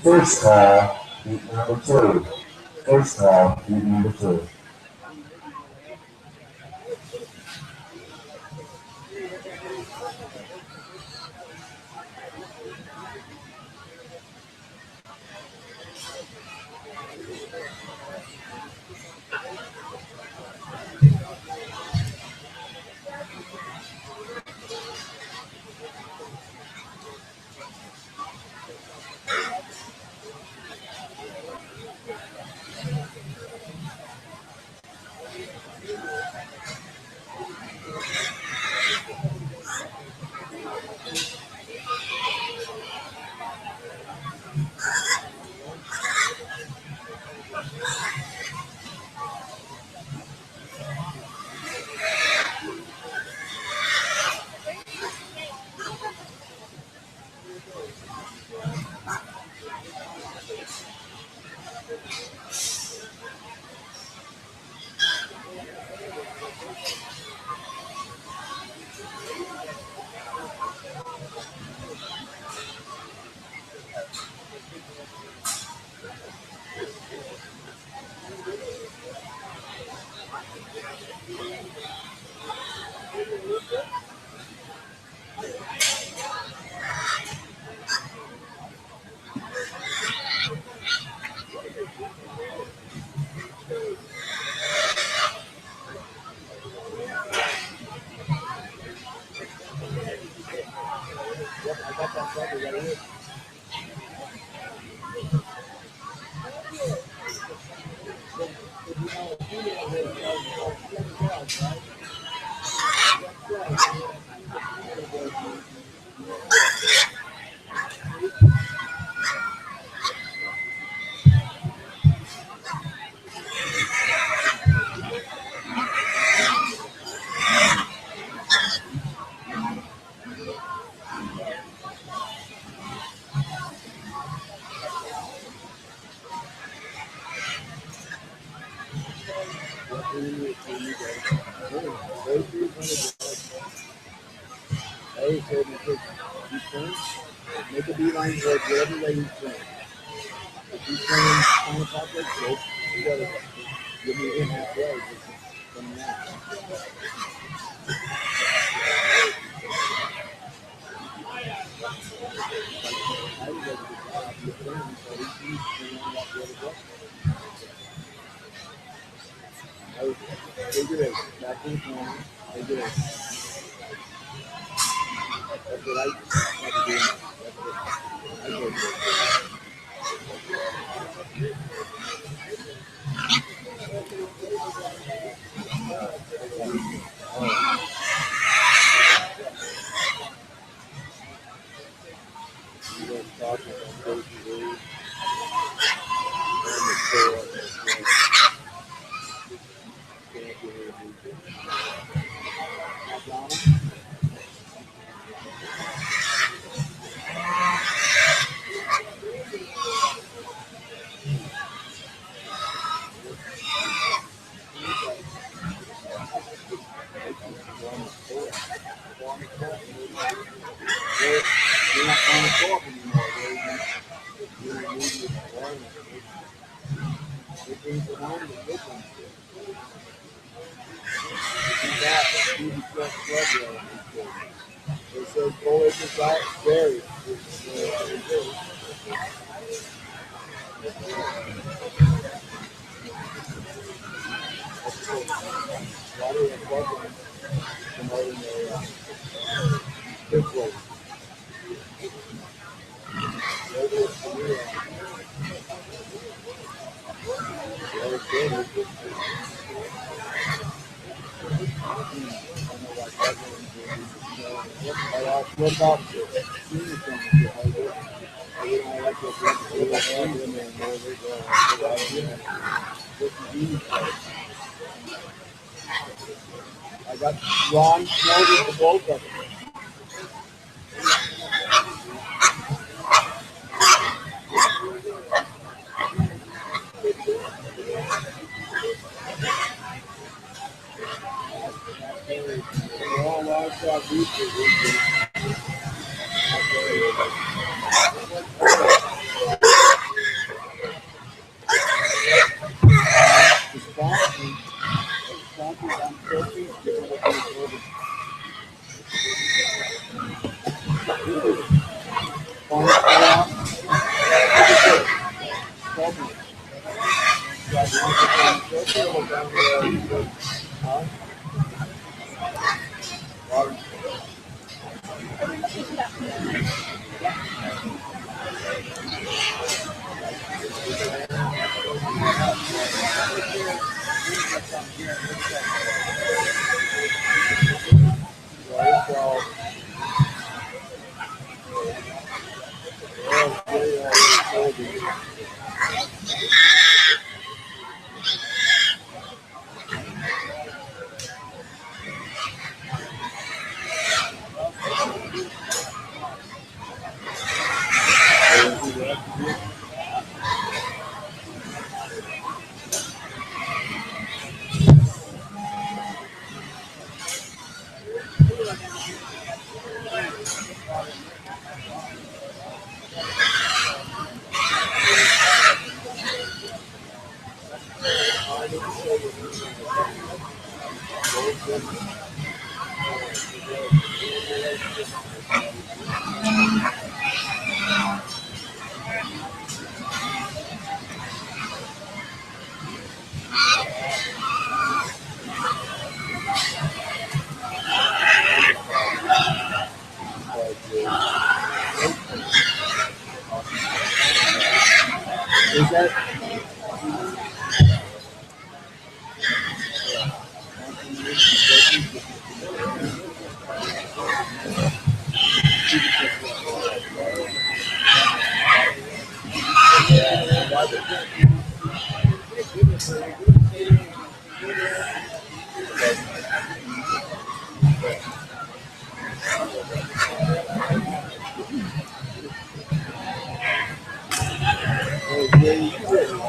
First call, gate number two. First call, gate number two.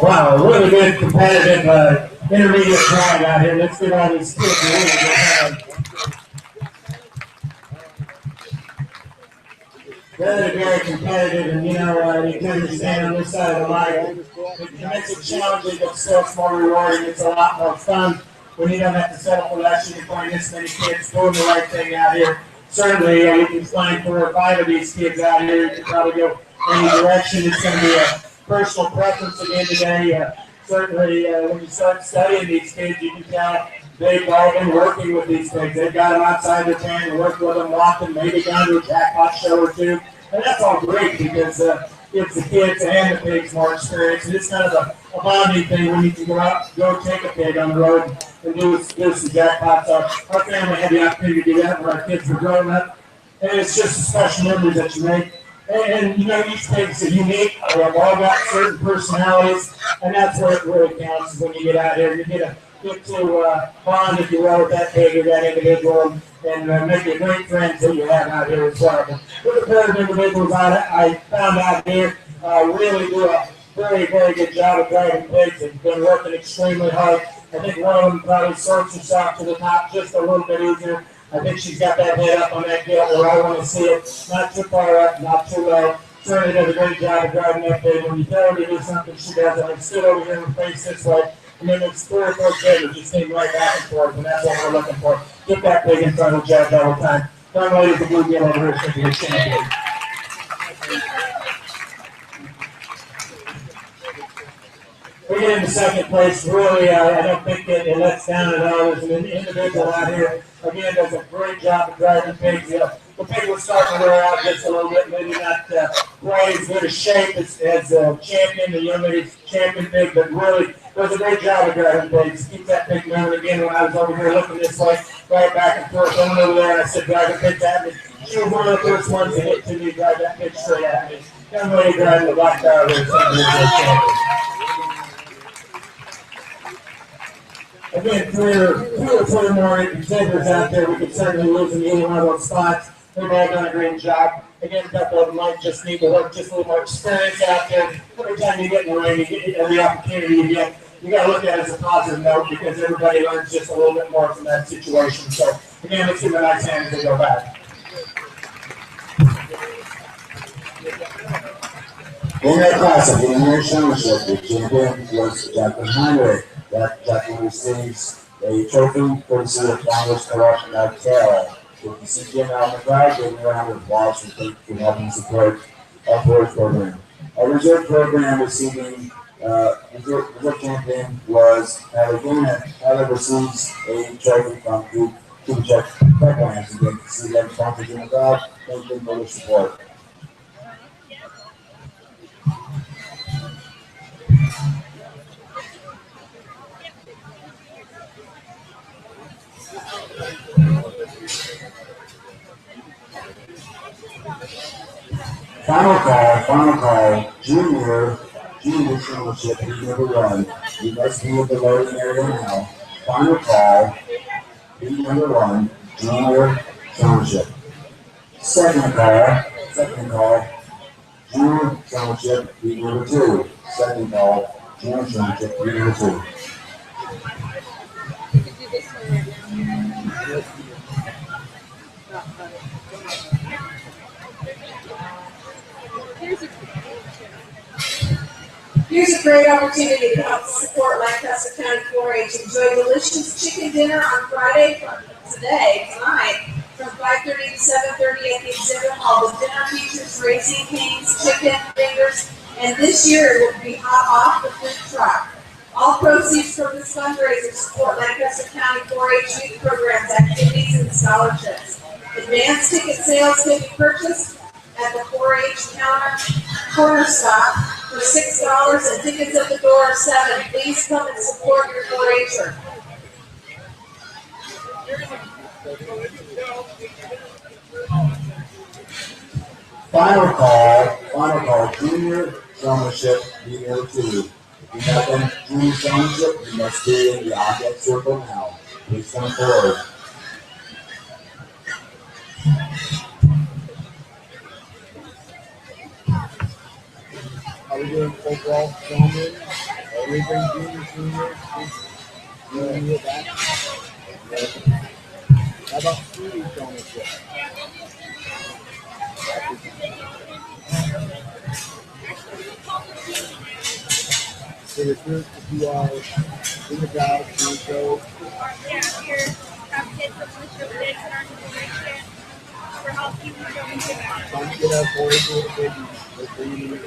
Wow, really good competitive intermediate drag out here. Let's get all these kids a little bit. Very competitive, and you know, you can understand on this side of the mic. It makes it challenging, but still it's more rewarding. It's a lot more fun when you don't have to settle for less. You can find this many kids doing the right thing out here. Certainly, you can find 4 or 5 of these kids out here. You can probably go any direction. It's going to be a personal preference again today. Certainly, when you start studying these kids, you can tell they've all been working with these things. They've got them outside their pen and worked with them, walked them, maybe gone to a jackpot show or two. And that's all great because it gives the kids and the pigs more experience. And it's kind of a bonding thing when you can go out, go take a pig on the road and do some jackpots. Our family had the opportunity to do that when our kids were growing up. And it's just a special memory that you make. And you know, each pigs are unique. They've all got certain personalities. And that's where it really counts is when you get out here. You get to bond, if you will, with that pig or that individual and make it great friends that you have out here as well. But with the pair of individuals I found out here really do a very good job of driving pigs. They've been working extremely hard. I think one of them probably sorts herself to the top just a little bit easier. I think she's got that head up on that gilt where I want to see it. Not too far up, not too low. Certainly does a great job of driving that pig. When you tell her to do something, she does it. I stood over here and face this way. And then it's 3 or 4 kids just came right back and forth, and that's what we're looking for. Get that pig in front of the judge all the time. Young ladies, the blue gill over here should be a champion. We get into second place. Really, I don't think it lets down at all. There's an individual out here, again, does a great job of driving pigs. The pig was starting to wear out just a little bit, maybe not quite as good a shape as champion, the young lady's champion pig, but really does a great job of driving pigs. Keep that pig moving. Again, when I was over here looking this way, right back and forth, going over there, and I said, driving pigs at me. She was one of the first ones to hit to me, drive that pig straight at me. Young lady driving the black car over there, again, 2 or 3 more contenders out there. We could certainly lose in either one of those spots. They've all done a great job. Again, a couple of them might just need to work just a little more experience out there. Every time you get in the ring, you get every opportunity you get. You got to look at it as a positive note because everybody learns just a little bit more from that situation. So, again, let's see the nice hand as they go back. In that class of the American Showmanship, the champion was Jacqueline Heinrich. Jacqueline receives a trophy courtesy of Congress Corruption Taylor. With the CGM out in the crowd, giving a round of applause for helping support our forest program. Our reserve program receiving reserve champion was Alabama. Tyler receives a trophy from the Czech Pipelines. Again, to see them sponsors in the crowd, thank them for their support. Final call, junior showmanship, heat number 1. You must be in the loading area now. Final call, heat number 1, junior showmanship. Second call, junior showmanship, heat number 2. Second call, junior showmanship, heat number 2. Here's a great opportunity to help support Lancaster County 4-H. Enjoy delicious chicken dinner on Friday tonight, from 5:30 to 7:30 at the exhibit hall. The dinner features Raising Cane's chicken fingers, and this year it will be hot off the food truck. All proceeds from this fundraiser support Lancaster County 4-H youth programs, activities, and scholarships. Advanced ticket sales can be purchased at the 4-H corner stop for $6, and tickets at the door are $7. Please come and support your 4-H'er. Final call, junior showmanship, heat number 2. If you have done junior showmanship, you must be in the object circle now. Please come forward. Are we doing overall showman? Are we doing junior, senior? Junior back? How about senior showmanship? So if you are in the crowd, you go. Yeah, here, have kids that want to show kids that aren't in the race yet. For housekeeping, showmanship. Come get our boys with the babies.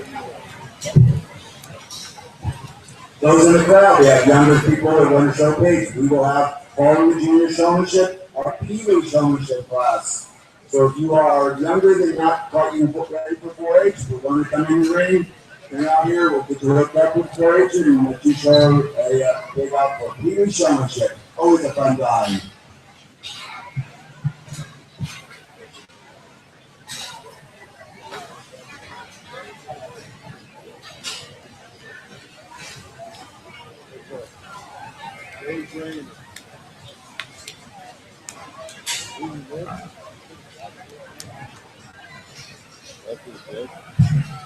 Those in the crowd, we have younger people that want to showcase. We will have, following the junior showmanship, our Pee-wee showmanship class. So if you are younger than not quite ready for 4-H, we're going to come in the ring. You're out here, we'll get you hooked up with 4-H and we'll teach you a big out for Pee-wee showmanship. Always a fun time.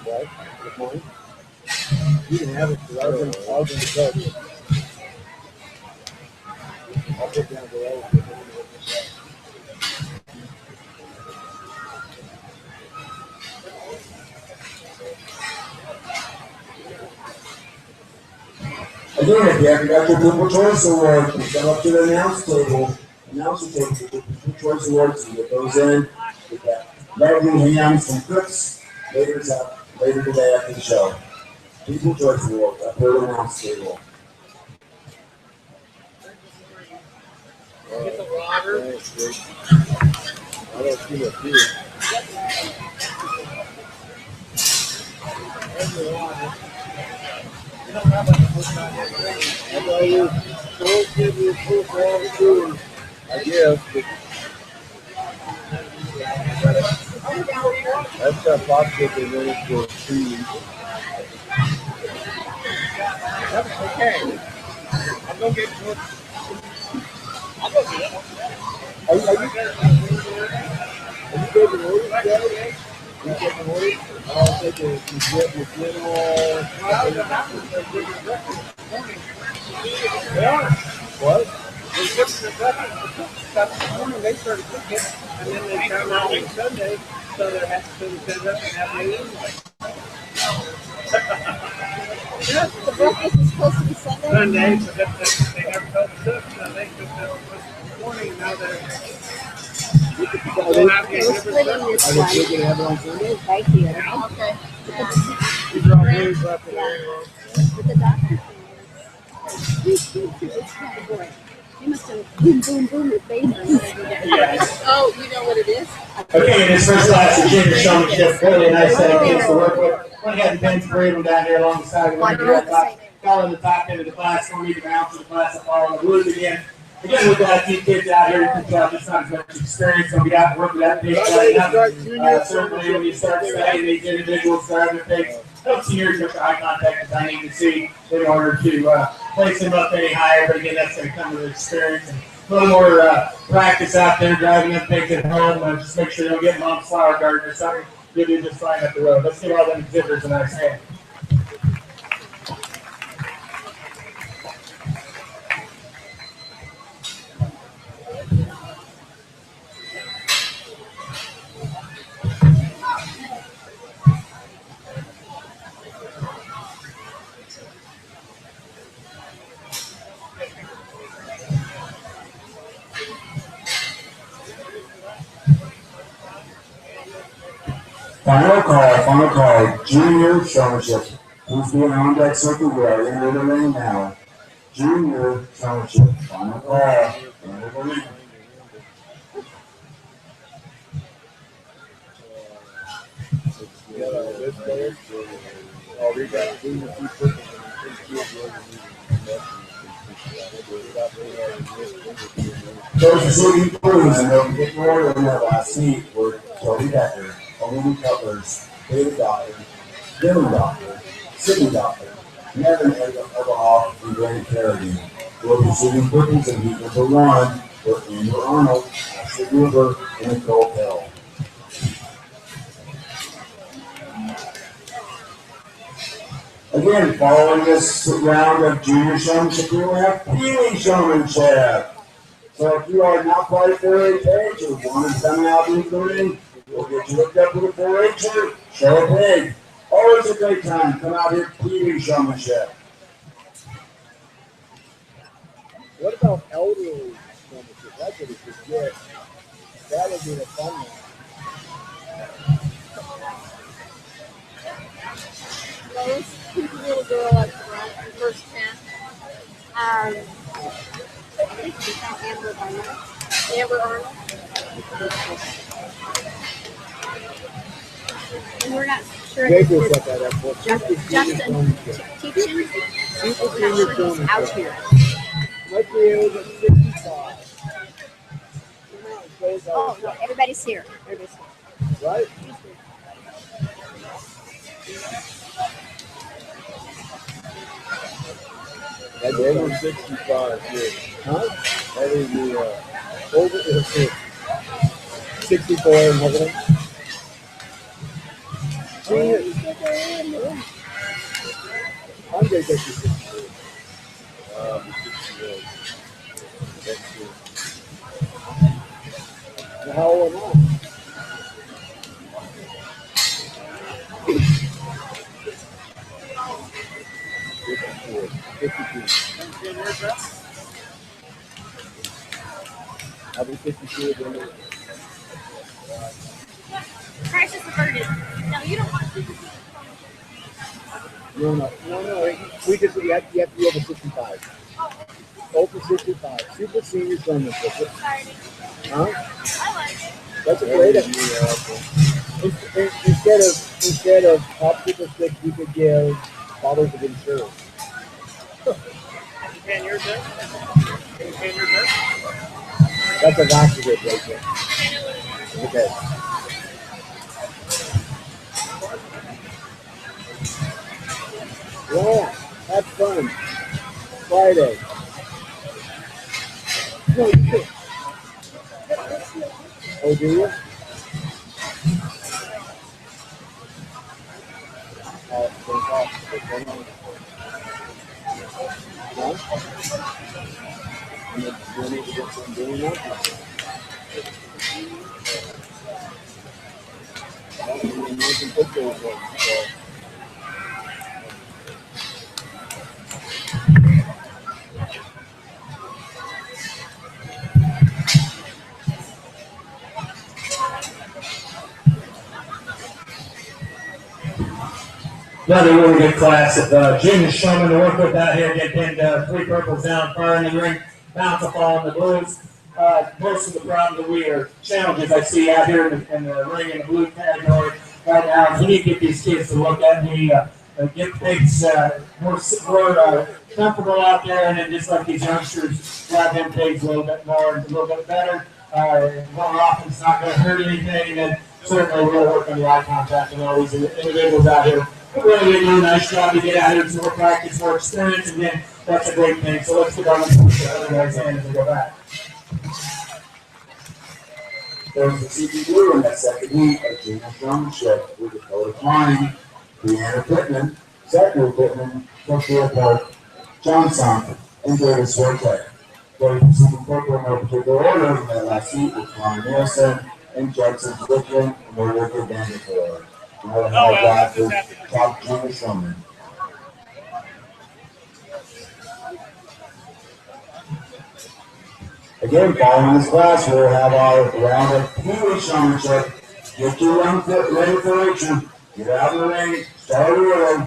Right? Good point. You can have it because I was in the coach. I'll put down below. Again, if you haven't got your Pupil Choice Award, you come up to the announcer table, get your Pupil Choice Awards, and get those in. Get that lovely hams from Cooks later today after the show. Pupil Choice Awards up there at the announce table. Get the water. I don't see it here. I guess, but that's that box that they went for 2 weeks. Okay. I'm going to get to it. I'll go get it. Are you taking orders, Saturday? You taking orders? I'll take a yeah. What? This morning they started cooking, and then they come out on Sunday, so they have to set up and have meetings. Yes, the breakfast is supposed to be Sunday. Sunday, but they never told us cook, so they cooked up this morning, and now they're going out We're getting splitting different this Are they still going to have it on Sunday? one right here. stuff. Okay. These are all blues left in Yeah. there. But the doctor it's kind of boring. You must have boom, boom, boom with baby. Oh, you know what it is? Okay, this first class of junior showmanship, really a nice set of kids to work with. Went ahead and been parade them down there alongside the window right top. Following the top end of the class, we'll read the balance of the class and follow the rules again. Again, we've got a few kids out here, you can tell just not as much experience, so we got to work with that big certainly when you start studying these individuals driving things, those seniors with eye contact that I need to see in order to place them up any higher, but again, that's going to come with experience and a little more practice out there driving them things at home, just make sure you don't get mom's flower garden or something, you'll do just fine up the road. Let's give all them exhibitors a nice hand. Final call, junior showmanship. Who's being on deck circle? We are in the ring now. Junior showmanship. Final call. Enter the ring. Those receiving crews and they'll get more than their last seat were Toby Becker, Owen Cutlers, David Doctor, Dylan Doctor, Sidney Doctor, Nevin Everhoff, and Randy Carrigan. Those receiving purples in heat number 1 were Andrew Arnold, Ashley Gruber, and Nicole Pell. Again, following this round of junior showmanship, we will have Peewee showmanship. So if you are not quite a 4-H or want to come out in the ring, we'll get you hooked up with a 4-H'er, show a pig. Always a great time. Come out here, Peewee showmanship. What about elderly showmanship? That's what it could get. That would be a fun one. Lois, little girl at the front, the first 10. I think she's called Amber Arnold. Amber Arnold. And we're not sure if Gabriel set that up for us. Justin teaching is not sure he's out here. Might be able to 65. Oh, no, everybody's here. Everybody's here. Right? That's over 65 here. Huh? That is the over 64 and everything. Andre gets you 64. 68. That's true. How old am I? I'll be 52 again. Price is averted. No, you don't want to. No. We just you have to be over 65. Over 65. Super senior showmanship. Huh? I like it. That's a great idea. Instead of popsicle sticks, we could give bottles of insurance. Can yours there? Can yours there? That's a laxative right there. Okay. Yeah, have fun. Friday. No, you can't. Oh, do you? Another really good class of junior showmen to work with out here. Get pinned 3 purples down, fire in the ring, bounce a ball in the blues. Most of the problems that we are challenges I see out here in the ring in the blue category right now is we need to get these kids to look at me. get pigs more comfortable out there, and then just let these youngsters drive them pigs a little bit more, a little bit better. More often, it's not going to hurt anything, and certainly we'll work on the eye contact and all these individuals out here. We're really doing a nice job to get out here, some more practice, more experience, and then that's a great thing. So let's get on the other guy's hand as we go back. There's the CP Blue in that second heat of junior showmanship with the color flying. Deanna Pittman, Zachary Pittman, Sophia Park, Johnson, and David Swartek. Going to CP Purple in no particular order in that last heat with Ron Nielsen and Judson Strickland and Ulrika Vanderpool. Another high dive for top junior showman. Again, following this class, we'll have our round of Pee-wee showmanship. Get your young foot ready for action. Get out of the ring. Start early.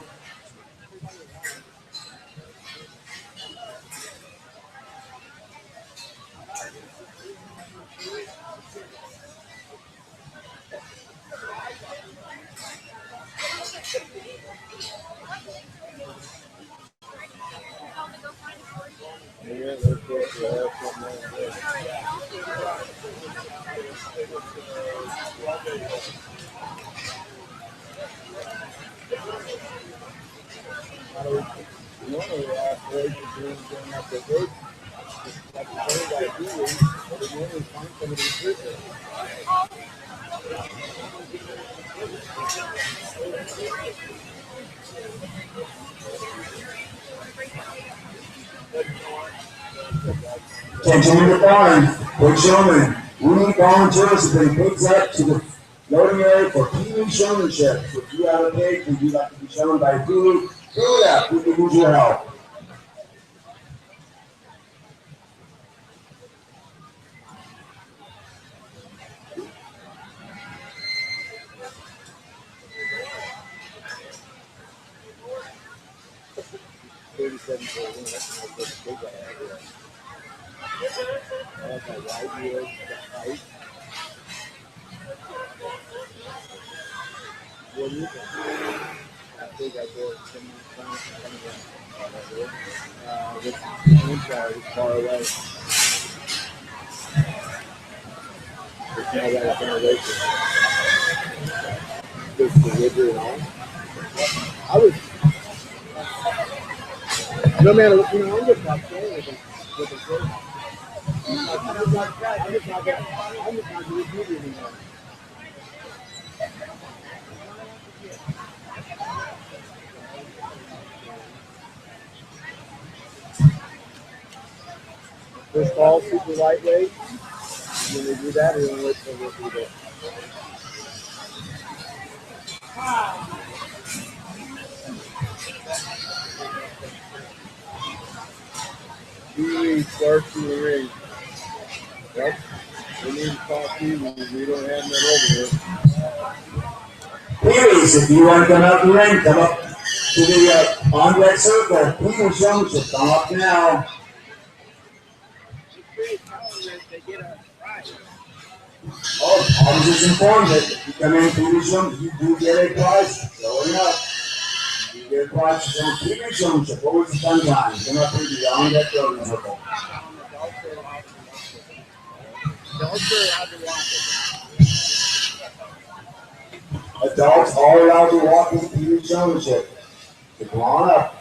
Attention in the barn, Big Showman. We need volunteers to bring pigs up to the loading area for Pee-wee showmanship. So if you have a pig and you'd like to be shown by Pee-wee, fill it up. We can use your help. No man, I'm just not saying with it. I'm just not doing beauty anymore. First ball, super lightweight. When they do that, we're going to wait till we'll do that. Pee-wee starts in the ring. Yep. We need to talk to you. We don't have none over here. Pee-wees, if you want to come out the ring, come up to the on-deck circle. Pee-wee showmanship, come up now. Oh, I was just informed that if you come in Pee-wee showmanship, you do get a prize. Showing up. You get a prize for showing Pee-wee showmanship. What was the fun time? Come up here to the on-deck loading circle. Adults are allowed to walk in Pee-wee showmanship. So come on up.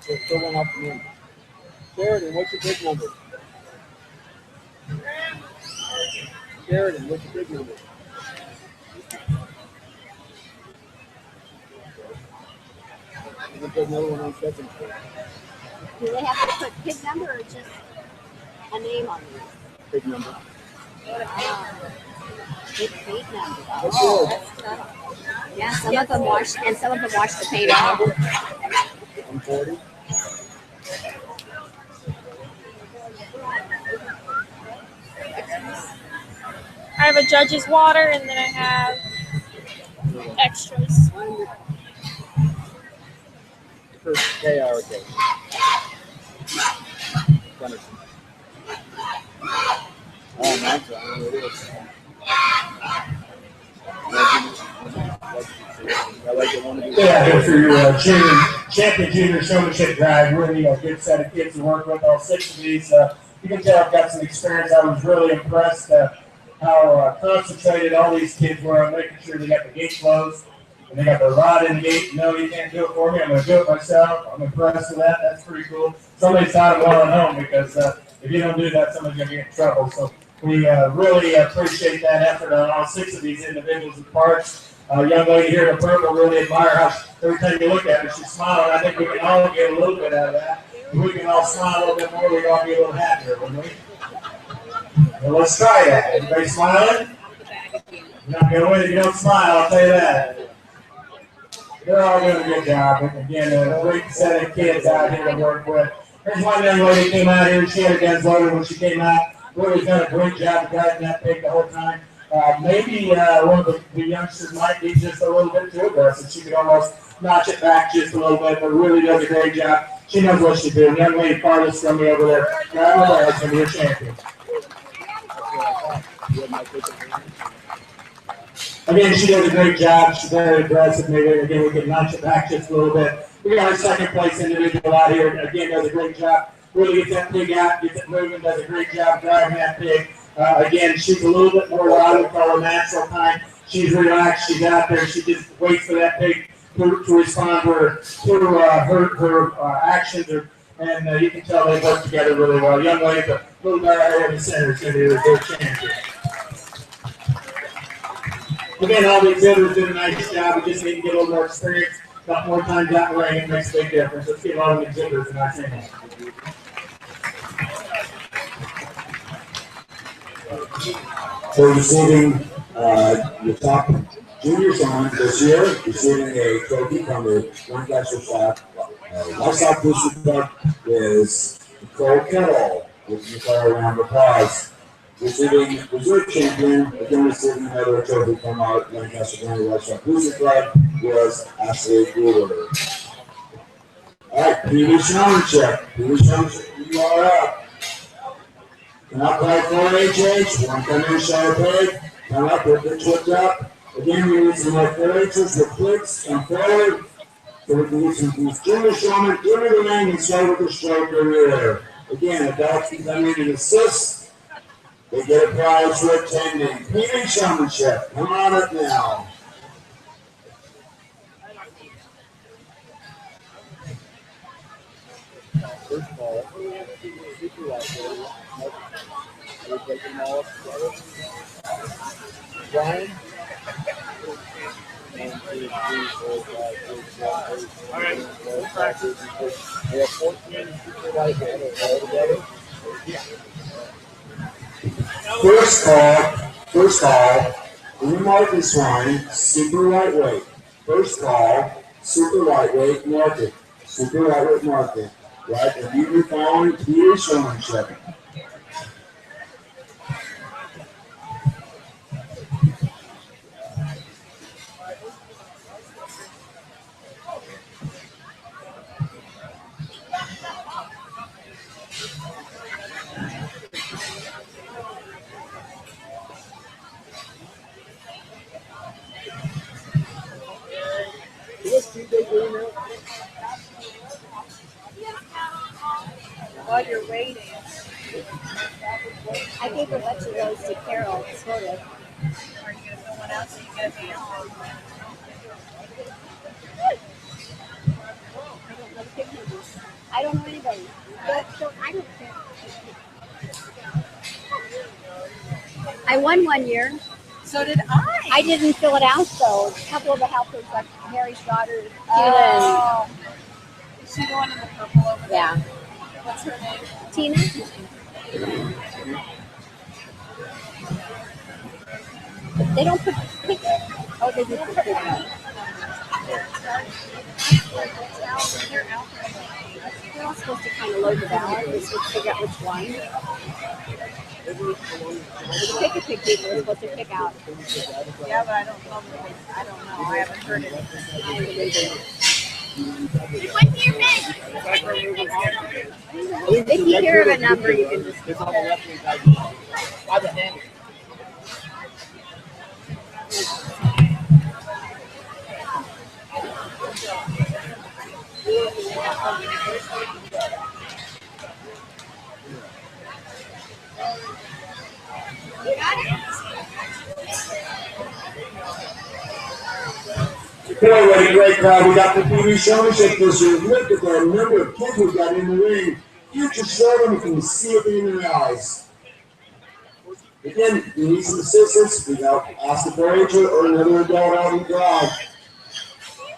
There's still one off the number. Sheridan, what's your big number? Sheridan, what's your big number? You can put another one on second. Do they have to put pig number or just a name on these? Big number. Big paint number. What's Oh, yours? that's tough. Yeah, some of them wash, and some of them wash the paint off. 140. I have a judge's water, and then I have extras. First KRK. Oh, nice. I don't know what it is. I like it one of these. Yeah, here for your champion junior showmanship drive. Really a good set of kids to work with. All 6 of these. You can tell I've got some experience. I was really impressed how concentrated all these kids were on making sure they got the gate closed and they got the rod in the gate. No, you can't do it for me. I'm going to do it myself. I'm impressed with that. That's pretty cool. Somebody's taught them well at home because if you don't do that, somebody's going to get in trouble. So we really appreciate that effort on all 6 of these individuals and parts. Young lady here in the purple, really admire how every time you look at her, she's smiling. I think we can all get a little bit out of that. If we can all smile a little bit more, we'd all be a little happier, wouldn't we? Well, let's try that. Everybody smiling? You're not going to win if you don't smile, I'll tell you that. They're all doing a good job. And again, a great set of kids out here to work with. There's one young lady came out here. She had her guns loaded when she came out. Really done a great job of guarding that pig the whole time. Maybe one of the youngsters might be just a little bit too aggressive. She could almost notch it back just a little bit, but really does a great job. She knows what she's doing. Young lady farthest from me over there. Right over there is going to be your champion. Again, she does a great job. She's very aggressive. Maybe again we can notch it back just a little bit. We got our second place individual out here. Again, does a great job. Really gets that pig out, gets it moving, does a great job driving that pig. Again, she's a little bit more what I would call a natural kind. She's relaxed. She's out there. She just waits for that pig to respond to her actions. And you can tell they work together really well. Young lady, the little guy right here in the center is going to be a good champion. Again, all the exhibitors did a nice job. We just need to get a little more experience. Got more time out in the ring. It makes a big difference. Let's get all the exhibitors in our team. For receiving the top junior showman this year, receiving a trophy from the Lancaster Livestock Booster Club is Nicole Kettle. Give Nicole a round of applause. Receiving reserve champion, again receiving another trophy from our Lancaster County Livestock Booster Club was Ashley Brewer. All right, PV Showmanship. PV Showmanship, you are up. Come up by 4HH, one come in, show a pig, come up with the tripped up. Again, we need some more 4H's with clicks and forward. So we can get some these junior showmen, give me the name and start with the stroke career. Again, adults can come in and assist. They get a prize for attending. PV Showmanship, come on up now. First of all, we're taking them all up together. Swine. 1, 2, 3, 4, 5, 6, 7, 8, 9, 10, 11, 12, 13, 14. We have 14 super light handles all together. First call, We mark the swine, super lightweight. First call, super lightweight market. Super lightweight market. Right? And you be following Peter showmanship. What's Tuesday doing now? While you're waiting. I gave a bunch of those to Carol, sort of. Are you gonna someone else? Or you gonna be I don't know anybody. So I don't care. I won one year. So did I. I didn't fill it out though. A couple of the helpers, like Harry's daughter, Oh. Is she the one in the purple over there? Yeah. What's her name? Tina. They don't put pictures. Oh, they do put pictures. They're all supposed to kind of load the ballot. They're supposed to figure out which one. The pick people are supposed to pick out. Yeah, but I don't know. I don't know. I haven't heard it. If you hear of a number, you can just. It's on the left hand side. I've been handed. Boy, what a great crowd we got for TV showmanship this year. Look at that number of kids we got in the ring. Future showmen, you can see it in their eyes. Again, you need some assistance, we got ask the 4-H'er or another adult out in the crowd.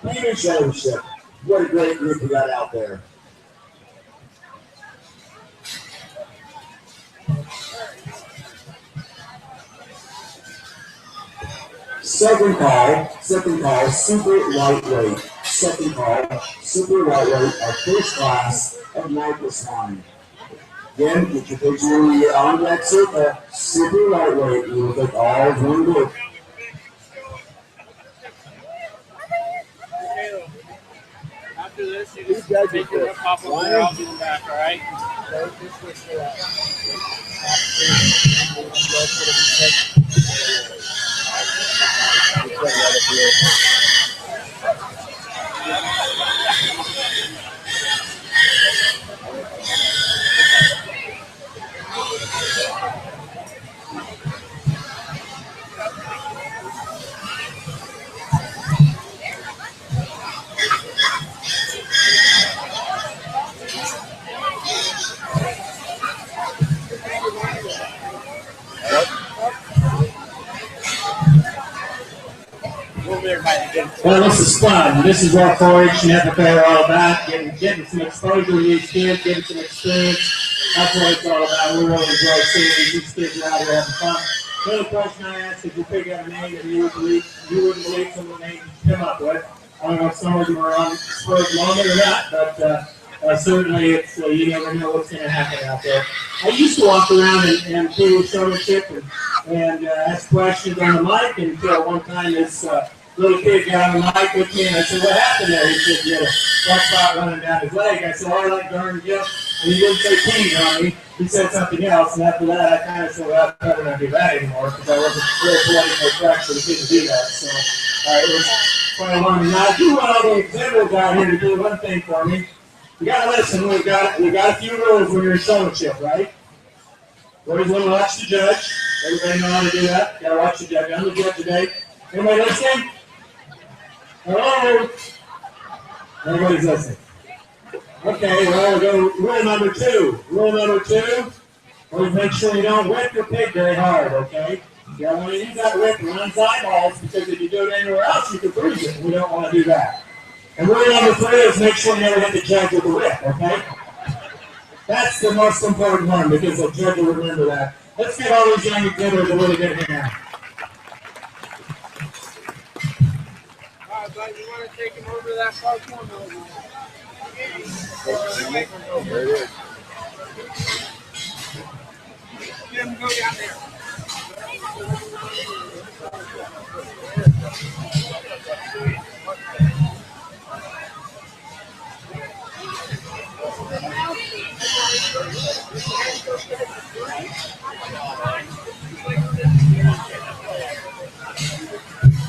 TV showmanship. What a great group we got out there. Second call, super lightweight. Second call, super lightweight, our first class of Swine. Again, get your picture when you get on that circle, super lightweight. You will take all of one group. After this, you These just guys take are your good. pop over there. I'll do them back, all right? Well, this is fun. This is what 4-H and FFA are all about, getting some exposure to these kids, getting some experience. That's what it's all about. We really enjoy seeing these kids out here having fun. The other question I asked is, you pick out a name that you wouldn't believe some of the names you come up with. I don't know if some of them are on Spurs moment or not, but certainly it's you never know what's going to happen out there. I used to walk around and do showmanship and ask questions on the mic until one time this little kid got on the mic with me and I said, "What happened there?" He said, "You had a rough spot running down his leg." I said, "Oh, I like darn gilt." And he didn't say peas on me. He said something else, and after that, I kind of said, "Well, I better not do that anymore," because I wasn't really politically correct, so he didn't do that. So it was quite alarming. Now, I do want all the exhibitors out here to do one thing for me. You got to listen. We've got a few rules when you're in showmanship, right? Always want to watch the judge. Everybody know how to do that. Got to watch the judge. I'm the judge today. Anybody listening? Hello? Everybody's listening. Okay, well, we'll go rule number 2. Rule number 2, always make sure you don't whip your pig very hard, okay? You don't want to use that whip around eyeballs because if you do it anywhere else, you can bruise it. We don't want to do that. And rule number 3 is make sure you never hit the judge with the whip, okay? That's the most important one because the judge will remember that. Let's give all these young exhibitors a really good hand. but you want to take him over to that far corner over There it is. Get him to go down there.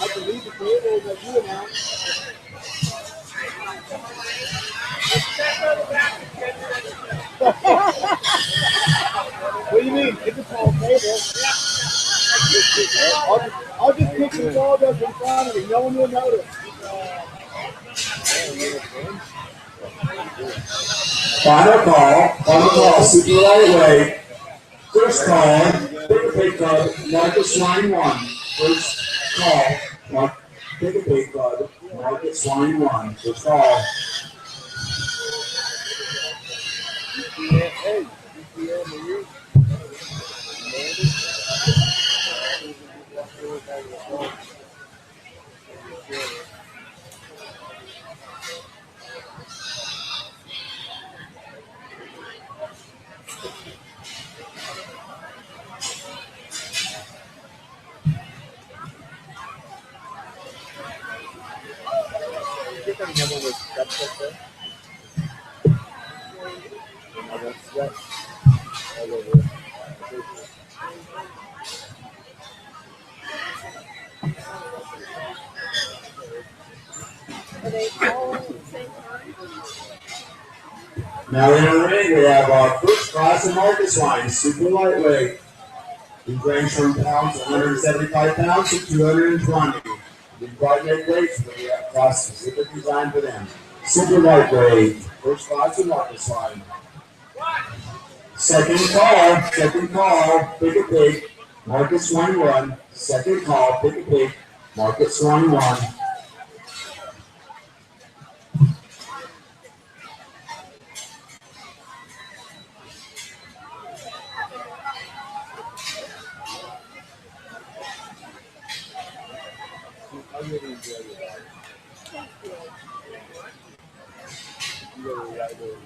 I can leave the table that you announced. What do you mean? It's a tall table. I'll just pick the sawdust in front of me. No one will notice. Final call, super lightweight. First call, pick a big club, market Swine 1. First call, pick a big club, market Swine 1. First call. Hey, Are they all at the same time? Now in the ring, we have our first class of market Swine, super lightweight. These range from pounds, 175 pounds to 220. These project weights, but we have class specific designed for them. Super lightweight, first class of market Swine. Second call, pick a pig, market Swine 1. Second call, pick a pig, market Swine 1. I really enjoy it. You go right there.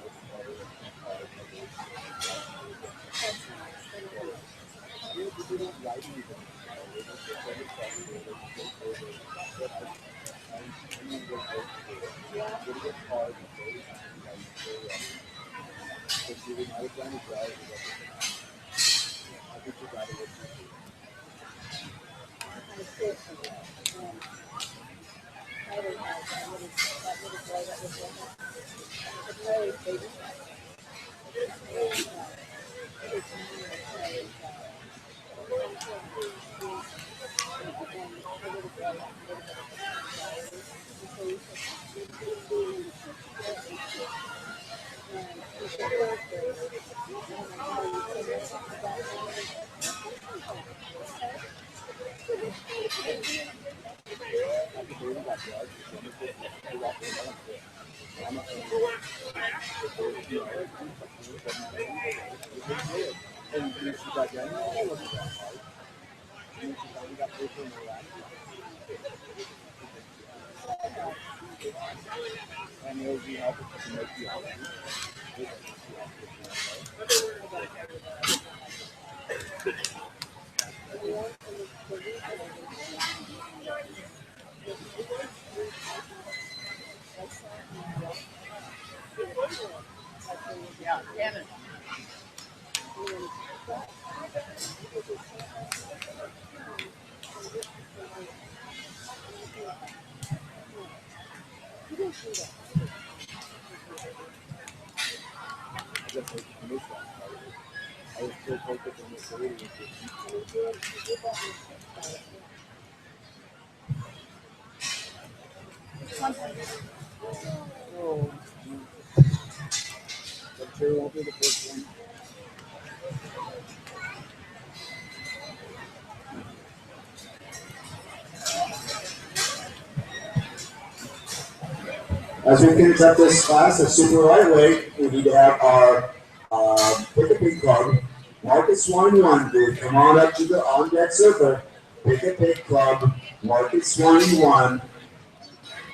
As we finish up this class of super lightweight, we need to have our pick a pig club, market Swine 1, dude. Come on up to the on deck circle. Pick a pig club, market Swine 1.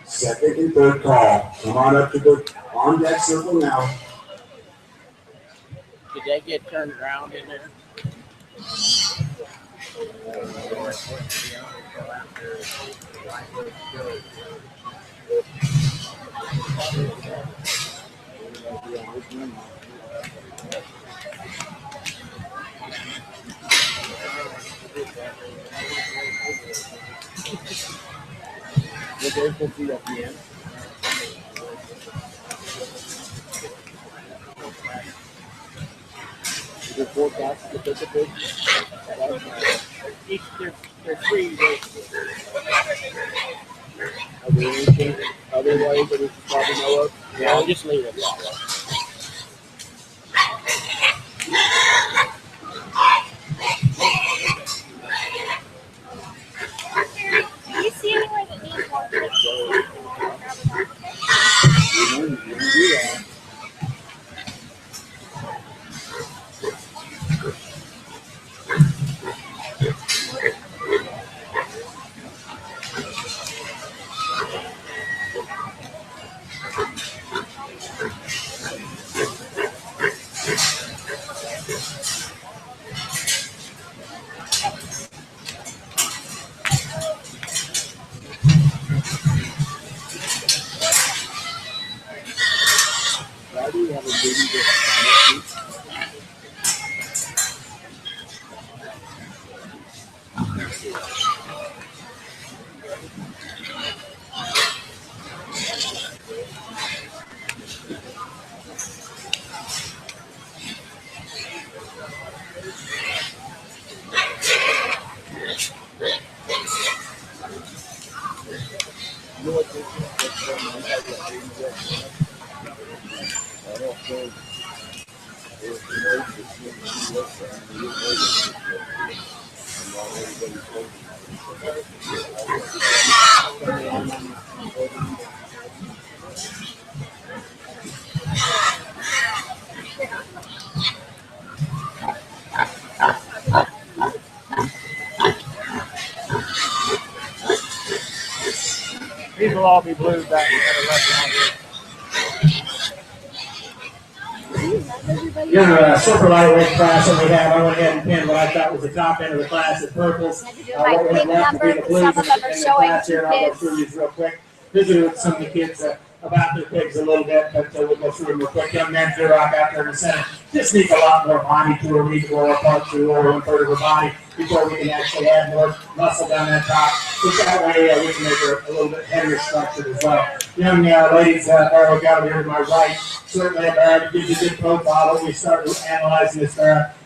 Second and third call. Come on up to the on deck circle now. Did they get turned around in there? What they're supposed to be at the end. Is there 4 classes to participate? Each, there's 3 races. Are there anything otherwise that we should probably know of? Yeah, I'll just leave it that way. Do you see anywhere that needs more tips? You can do that. Why do you have a baby that you know what this is? What's going on? I got baby that I don't think if you know this thing she looks at and you know this and not everybody told These will all be blued back and left out here. Your super lightweight class that we have, I went ahead and pinned what I thought was the top end of the class at purples. I had to do my What we have pin left number would be the because blues some of them are in the showing class here, and I'll go kids. through these real quick. Visited with some of the kids about their pigs a little bit, but we'll go through them real quick. Young man, Durock out there in the center, just needs a lot more body to her, needs to go up part to lower 1/3 of her body before we can actually add more muscle down that top. Which that way we can make her a little bit heavier structured as well. Young ladies, we got over here to my right. Certainly, gives you a good profile. When we start analyzing this,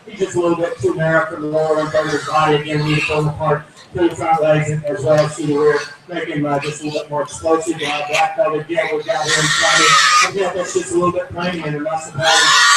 he's just a little bit too narrow from the lower 1/3 of his body. Again, we need to pull him apart through the front legs as well as through the rear, make him just a little bit more explosive. Black belted gilt we've got here in front of him. Again, that's just a little bit plain in the muscle body.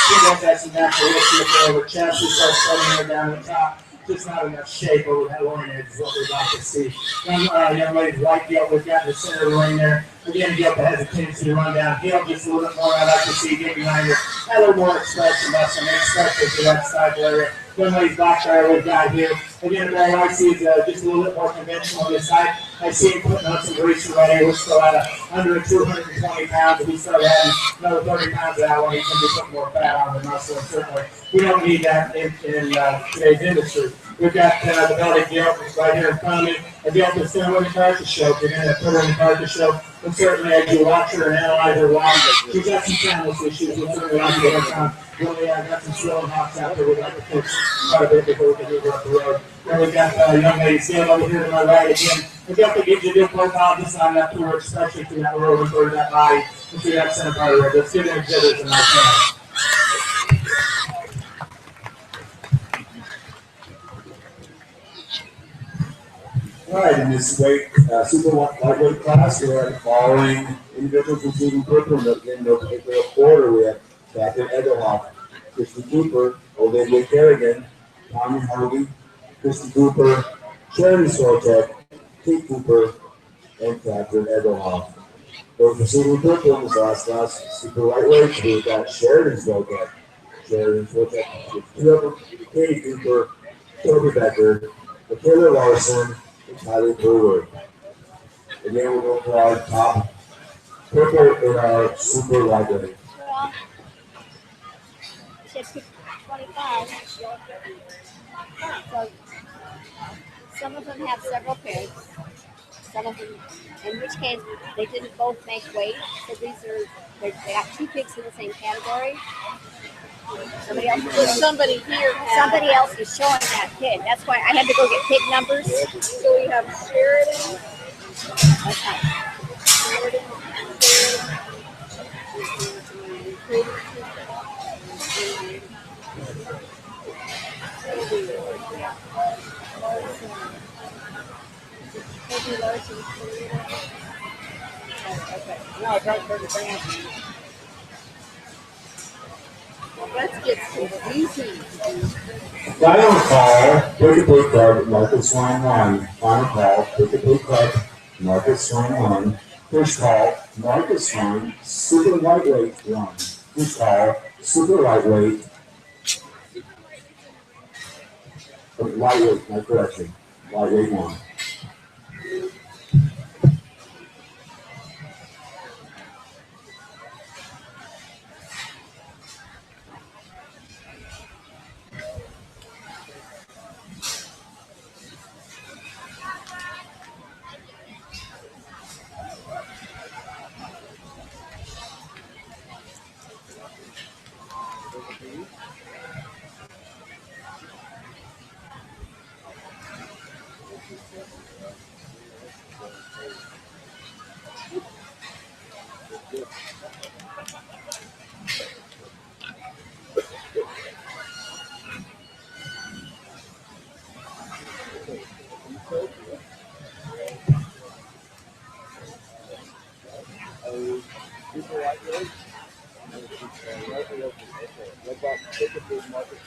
He does have some natural issue over chest. We start spreading her down the top. Just not enough shape over that loin edge is what we'd like to see. Young ladies, white gilt we've got in the center of the ring there. Again, gilt that has a tendency to run down. Gilt just a little bit more. I'd like to see get behind her. A little more expression, muscle, and expression to that side area. Young ladies, black there we've got here. Again, what I see is just a little bit more conventional on this side. I see him putting on some grease right here. We're still at under 220 pounds. If we start adding another 30 pounds of that one, he's going to be putting more fat on the muscle. And certainly, we don't need that in today's industry. We've got the belted gilt right here in front of me. A gilt that's similar to carcass show. If you're going to put her in the carcass show, but certainly as you watch her and analyze her walk, she's got some channels issues. We'll certainly like to get her done. Really got some swelling hawks out there we'd like to fix quite a bit before we can move her up the road. Then we've got young lady standing over here to my right again. We've got to give you a good profile just on that tour, especially through that lower and through that body, and through that center part of the road. Let's give them exhibits in our channel. All right, in this weight, super lightweight class, we have the following individuals receiving purple in no particular order. We have Captain Edelhoff, Christy Cooper, Olivia Kerrigan, Tommy Harvey, Christy Cooper, Sharon Sortek, Kate Cooper, and Captain Edelhoff. Those receiving purple in this last class, super lightweight, we've got Sheridan Sortek, Kate Cooper, Toby Becker, Michaela Larson, and Tyler Brewer. Again, we'll go for our top purple in our super lightweight. Well, she had picked 25. So some of them have several pairs. Some of them, in which case, they didn't both make weight. So they got 2 picks in the same category. Somebody else is showing that pig. That's why I had to go get pig numbers. So we have Sheridan, Okay. Maybe Larson. okay. Now I tried to turn the fan. Well, let's get confusing. Final call, pick a big club, market swine 1. Final call, pick a big club, market swine 1. First call, market swine, super lightweight 1. First call, super lightweight. Lightweight, my correction. Lightweight 1. Super lightweight. What about pick a big market?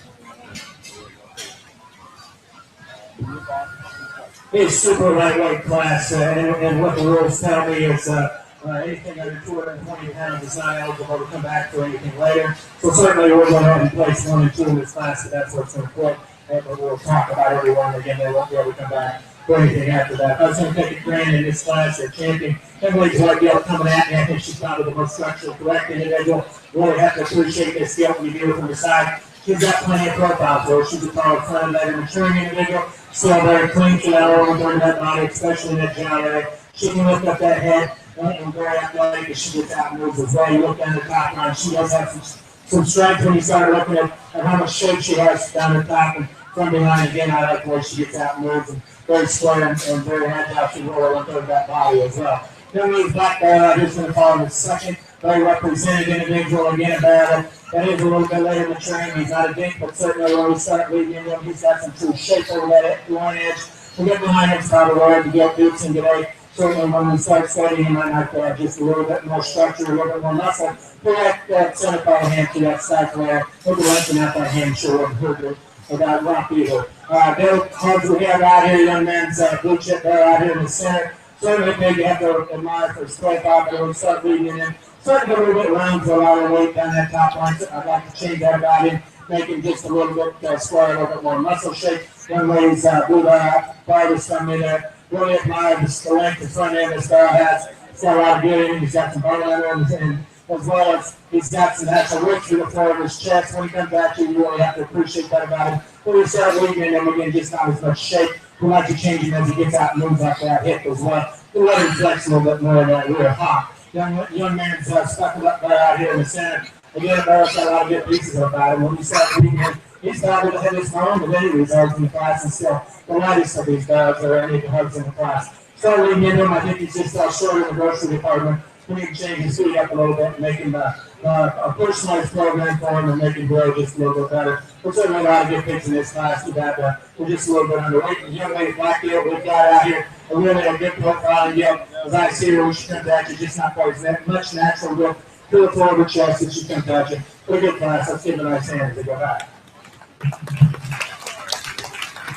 It's super lightweight class, and what the rules tell me is anything under 220 pounds is not eligible to come back for anything later. So certainly we'll go ahead and place 1 and 2 in this class, so that's what's going to put. But we'll talk about everyone again. They won't be able to come back for anything after that. I was going to take it granted in this class, their champion. Emily's like Gilt coming at me. I think she's probably the most structurally correct individual. Really have to appreciate this Gilt when you do it from the side. She's got plenty of profile for her. She's a taller, front that maturing individual. Still very clean to that over that body, especially in that jaw area. She can lift up that head and very athletic as she gets out and moves as well. You look down the top line, she does have some strength when you start looking at how much shape she has down the top and from behind. Again, I like the way she gets out and moves and very square and very agile. She really look over that body as well. Then we black belt, who's going to follow the second. Very represented individual again about it. That is a little bit later in the training. He's not a dink, but certainly when we start leading him, he's got some true shape over that one edge. We'll get behind him, probably where to get boots and today. Certainly when we start studying, he might not have just a little bit more structure, a little bit more muscle. Pull that center part hand to that side flare. Maybe lengthen out that hand shoulder and hurt it without rock either. They're cards we have out here, young men's blue chip there out here in the center. Certainly big, you have to admire for his profile, but when we start leading him, starting to get a little bit round for a lot of weight down that top line. I'd like to change that about him, make him just a little bit square, a little bit more muscle shape. Young ladies, blue bar this coming there. Really admire the length of front end this guy has. He's got a lot of good in him. He's got some bone on him, and as well as he's got some natural width through the floor of his chest. When he comes back to you, you really have to appreciate that about him. When you start leading him, again, just not as much shape. We like to change him as he gets out and moves off that hip as well. We let him flex a little bit more in that rear hop. Young man's stuck up there out here in the center. Again, Barrett's got a lot of good pieces about him. When you start reading him, he's probably the heaviest bone of any results in the class, and still the lightest of these guys are any hugs in the class. Start reading him, I think he's just short in the grocery department. We need to change his feet up a little bit and make him a personalized program for him and make him grow just a little bit better. We're certainly a lot of good picks in this class. Too bad we're just a little bit underweight. The young lady black Gilt we've got out here, a really a good profile. Gilt, as I see her, when she comes at you, just not quite as much natural growth to the floor of her chest as she comes at you. Pretty good class. Let's give them a nice hand as they go back.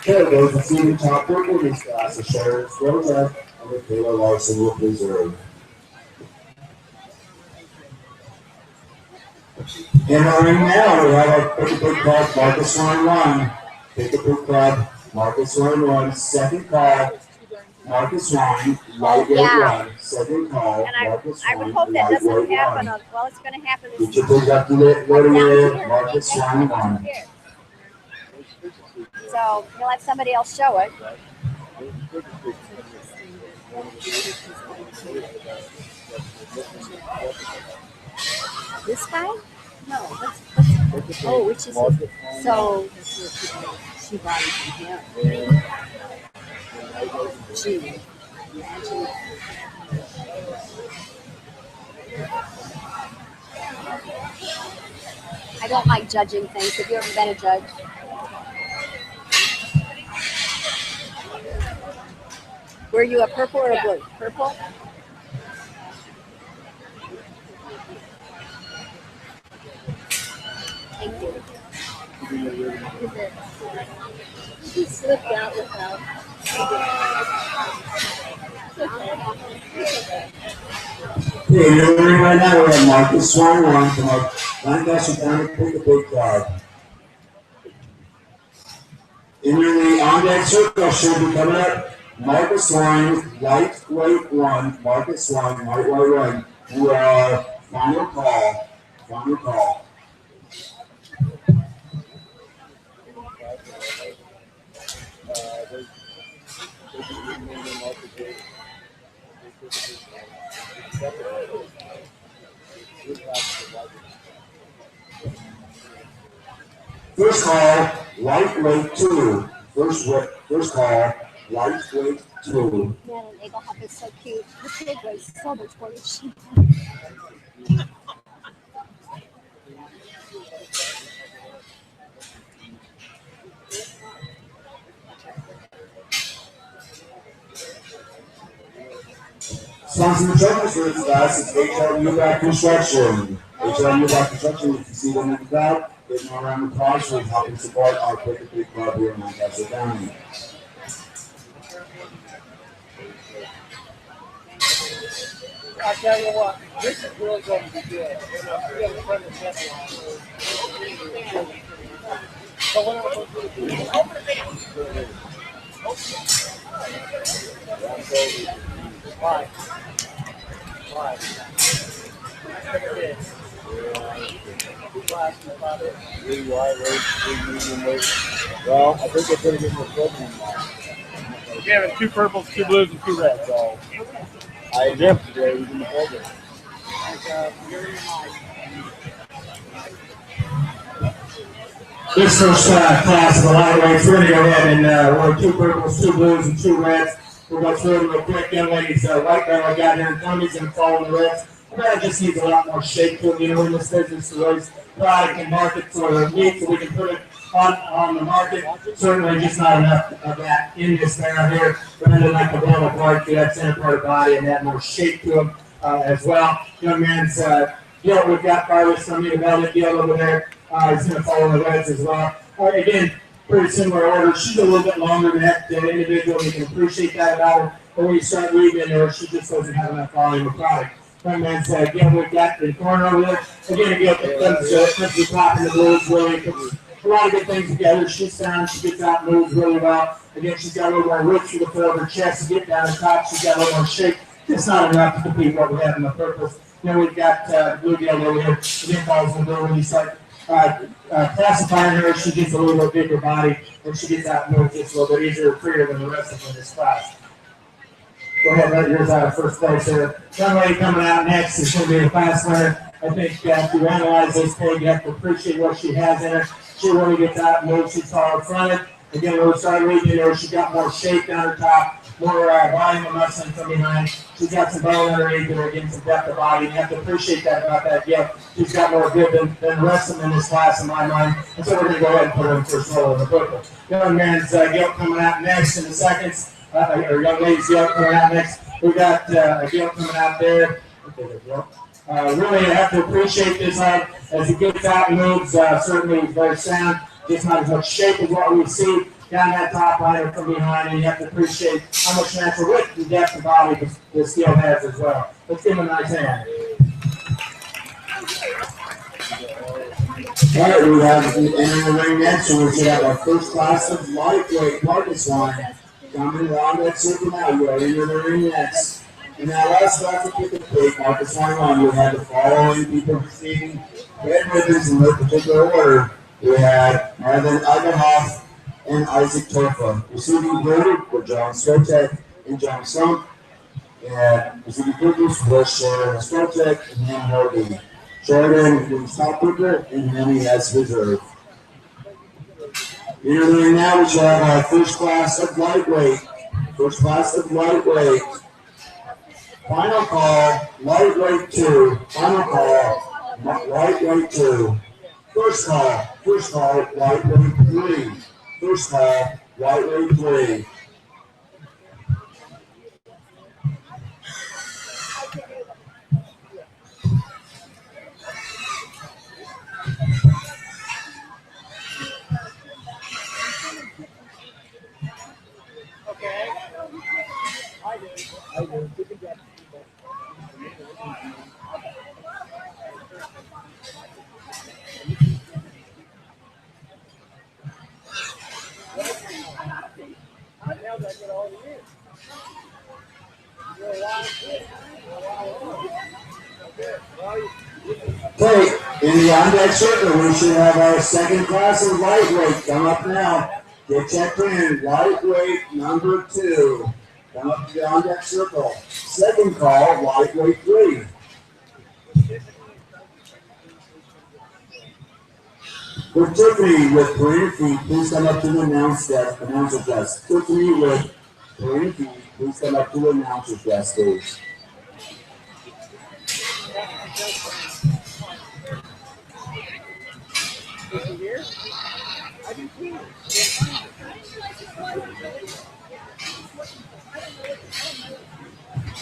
Okay, those are senior top purple in this class. The Sharon Rosa and the Taylor Larson will preserve. In the ring now, we have a Pick a Big Club, Marcus Swine 1. Pick a Big Club, Marcus Swine 1. Second call, Marcus Swine, lightweight yeah. 1, second call. And Marcus I would Swine, hope that doesn't lightweight happen. 1. Well, it's going to happen Get this your pigs up to the down here. here. Marcus Swine 1. So he'll have somebody else show it. This guy? No. Oh, which is it? So she bought it from him. Gee. Imagine. I don't like judging things. Have you ever been a judge? Were you a purple or a blue? Purple? Thank you. She slipped out without. Okay, you're in right now. We have Marcus Swine 1 from our Lancaster County Pick a Big Club. In the on-deck circle should be coming up. Marcus Swine, lightweight 1. Marcus Swine, lightweight 1. We are final call. Final call. First call, lightweight 2. First call, lightweight 2. Man, an eagle hawk is so cute. This kid weighs so much more than she does. Sponsoring the trophies for this class is HRU Back Construction. HRU Back Construction, if you see them in the crowd, give them a round of applause for helping support our Pick a Big Club here in Lancaster County. I tell you what, this is really going to be good. We have a friend of mine. So when I was Why? Three wide weight, three medium weight. Well, I think they're going to get more protein now. We're having 2 purples, 2 blues, and 2 reds. So I jumped today. We in the program. This first class of the lightweights, we're going to go ahead and wear 2 purples, 2 blues, and 2 reds. We'll go through them real quick. Young ladies, white belt I got here in front of me is going to fall in the reds. The belt just needs a lot more shape to it. You know, in this business, to raise product and market for the meat so we can put it on the market. Certainly just not enough of that in this barrel here. But then I'd like to blow apart to that center part of the body and add more shape to them as well. Young man's gilt, we've got Carlos from the velvet gilt over there. He's going to fall in the reds as well. Again, pretty similar order. She's a little bit longer than that individual. You can appreciate that about her. But when you start reading her, she just doesn't have enough volume of product. Young man's gilt, we've got the corner over there. Again, a gilt that comes to the top and the blues really. Puts a lot of good things together. She's sound. She gets out and moves really well. Again, she's got a little more width to the floor of her chest to get down the top. She's got a little more shape. It's not enough to compete what we have in the purples. Then we've got the blue gilt over here. Again, falls in the blue when you start classifying her. She gets a little bit bigger body and she gets out and moves just a little bit easier, freer than the rest of them in this class. Go ahead, let yours out of first place here. Young lady coming out next is going to be the fast runner. I think if you analyze this pig, you have to appreciate what she has in her. She really gets out and moves. She's taller fronted. Again, we'll start reading her. She's got more shape down her top, more volume of muscle from behind. She's got some bone underneath her, again, some depth of body. You have to appreciate that about that gilt. She's got more good than the rest of them in this class, in my mind. And so we're going to go ahead and put her in first roll in the purple. Young man's gilt coming out next in the seconds. Or young lady's gilt coming out next. We've got a gilt coming out there. Really, you have to appreciate this as it gets out and moves. Certainly, it's very sound. Just not as much shape as what we see down that top line or from behind. And you have to appreciate how much natural width and depth of body this gilt has as well. Let's give him a nice hand. All right, we have entering the ring next, so we should have our first class of lightweight Marcus Swine. coming along that circle now. You are into the ring next. In that last class of pick and pick, Marcus 21, we had the following people receiving red ribbons in no particular order. We had Marvin Ivanhoff and Isaac Torfa. Receiving blue were John Skotek and John Slump. And receiving purples were Sharon Skotek and Ham Hardy. Sheridan is top purple and Hammy has reserve. Interviewing now, we shall have our first class of lightweight. First class of lightweight. Final call, lightweight 2. Final call, lightweight 2. First call, lightweight 3. First call, lightweight 3. Okay, in the on-deck circle, we should have our second class of lightweight come up now. Get checked in, lightweight number 2. Come up to the on-deck circle. Second call, lightweight 3. With Tiffany with Parade Feet, please come up to the announcer's desk. Tiffany with Parade Feet, please come up to the announcer's desk, please.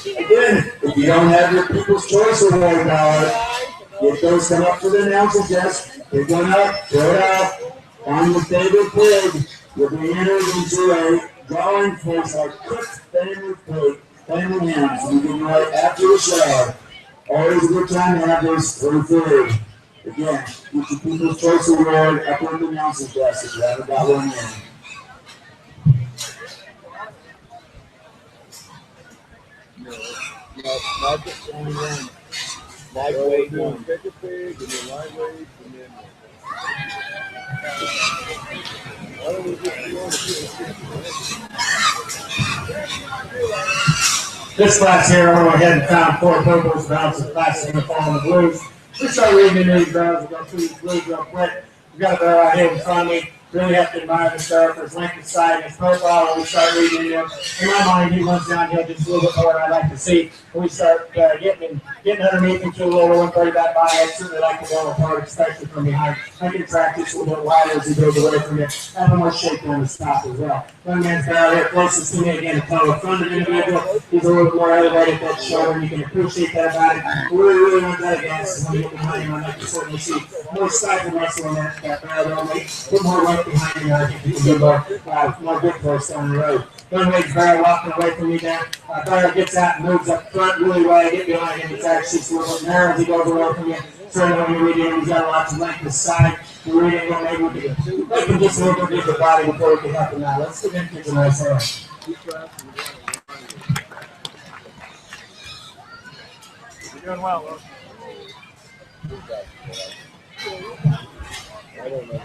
Again, if you don't have your People's Choice Award ballot, get those come up to the announcer's desk. Pick one up, throw it out. Find your favorite pig. You'll be entered into a drawing for our cooked family pig, family hams. We can right after the show. Always a good time to have this free food. Again, get your People's Choice Award up on the announcer's desk if you haven't got one in. Not just only one. Lightweight, one. Pick a pig, and then lightweight, and then. Why don't we just go on to This class here, I went ahead and found 4 purples, balance of classes in the fall and the blues. We start reading into these barrels, we'll go through these blues real quick. We've got a barrel right here in front of me. Really have to admire the star for his length of sight and his profile when we start reading into him. In my mind, he runs downhill just a little bit more than I'd like to see. When we start getting underneath him to a little 130 back by, I'd certainly like to go apart, especially from behind. I can practice a little bit wider as he goes away from it. Have a more shape on the stop as well. Young man's barrel here closest to me again, the color front of the individual. He's a little bit more elevated that shoulder, and you can appreciate that about it. Really want that against when you get behind him. I'd like to certainly see more stifle muscle in that barrel. Put more weight behind him, I think he can do more good for us down the road. Gunway's barrel walking away from me now. Barrel gets out and moves up front really well. I get behind him. It's actually just a little bit narrow as he goes away from you. Certainly when you read him, he's got lots of length to side. You read him, maybe we can make him just a little bit bigger body before we can help him out. Let's give him a nice hand. You're doing well, Will. I don't know.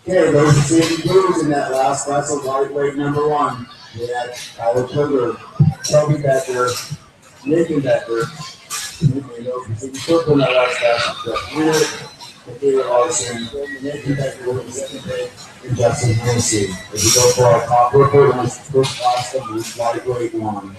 Okay, those are Sandy Blues in that last class of lightweight number 1. We had Tyler Turner, Toby Becker, Nathan Becker, and those were Sandy Purple in that last class. Jeff Winner, David Larson, Nathan Becker with the second pick, and Justin Hennessy. As we go for our top purple, and this first class of this lightweight 1.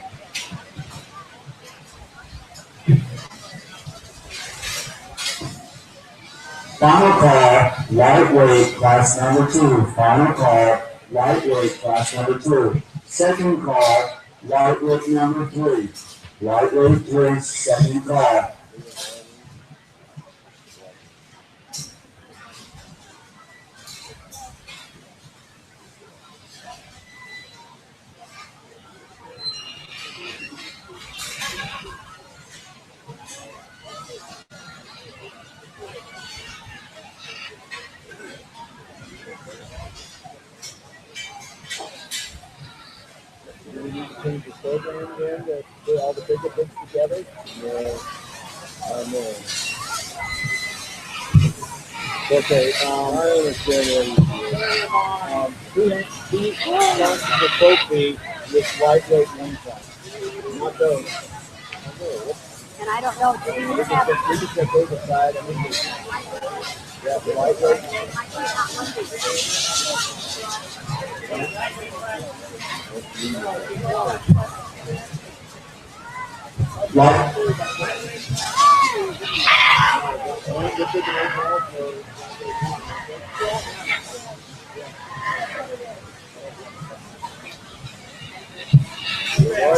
Final call, lightweight, class number 2. Final call, lightweight, class number 2. Second call, lightweight number 3. Lightweight 3, second call. Do we need to change the program again to put all the bigger bits together? No. No. Okay, I understand what you're doing. Who wants the trophy with lightweight one time? Not those. And I don't know, do we We have can set those aside. I mean, yeah, the lightweight. Why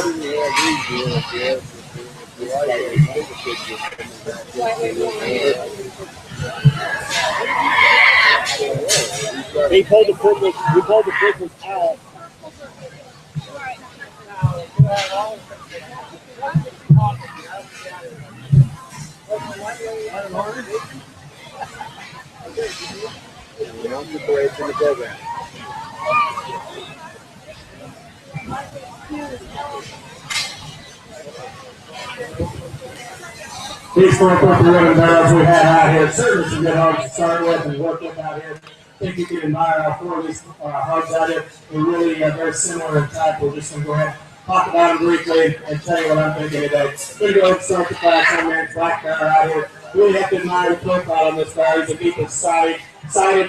do we have these here if you have They pulled the purpose. We pulled the purpose out. One break in the program. These 4 foot women barrels we had out here, certainly some good hogs to start with and work with out here. I think you can admire all 4 of these hogs out here. They're really very similar in type. We're just going to go ahead and talk about them briefly and tell you what I'm thinking today. We're going to go ahead and start the class on man's black bear out here. Really have to admire the profile on this bear. He's a deep sided,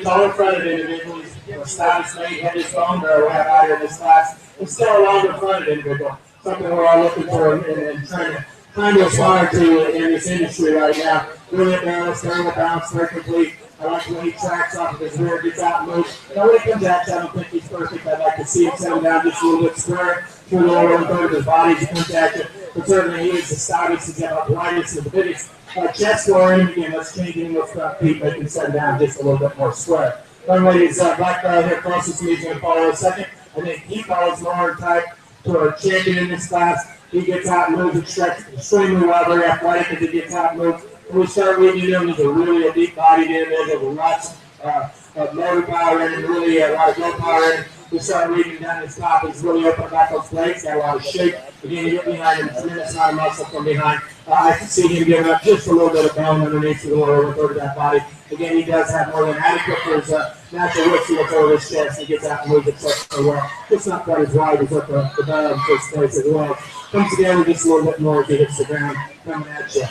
taller fronted individual. He's the stoutest mate, heaviest bone bear we have out here in this class. He's still a longer fronted individual. Something we're all looking for and trying to aspire to in this industry right now. Really balanced, very well balanced, very complete. I like the way he tracks off of his rear, gets out and moves. Now when he comes out, I don't think he's perfect. I'd like to see him settle down just a little bit square through the lower 1/3 of his body to contact it. But certainly he is the stoutest, he's got the lightest and the biggest chest for him. Again, let's change him with front feet, make him settle down just a little bit more square. Runway is black bear here closest to me, he's going to follow a second. I think he follows lower type to our champion in this class. He gets out and moves and stretches extremely well, very athletic as he gets out and moves. When we start reading him, he's really a deep-bodied individual with lots of motor power in him, really a lot of go power in him. We start reading down his top, he's really open back those legs, got a lot of shape. Again, you get behind him, tremendous amount of muscle from behind. I can see him giving up just a little bit of bone underneath the lower 1/3 of that body. Again, he does have more than adequate for his natural width to look over his chest. He gets out and moves it so well. It's not quite as wide as what the barrel takes place as well. Comes together just a little bit more as he hits the ground coming at you.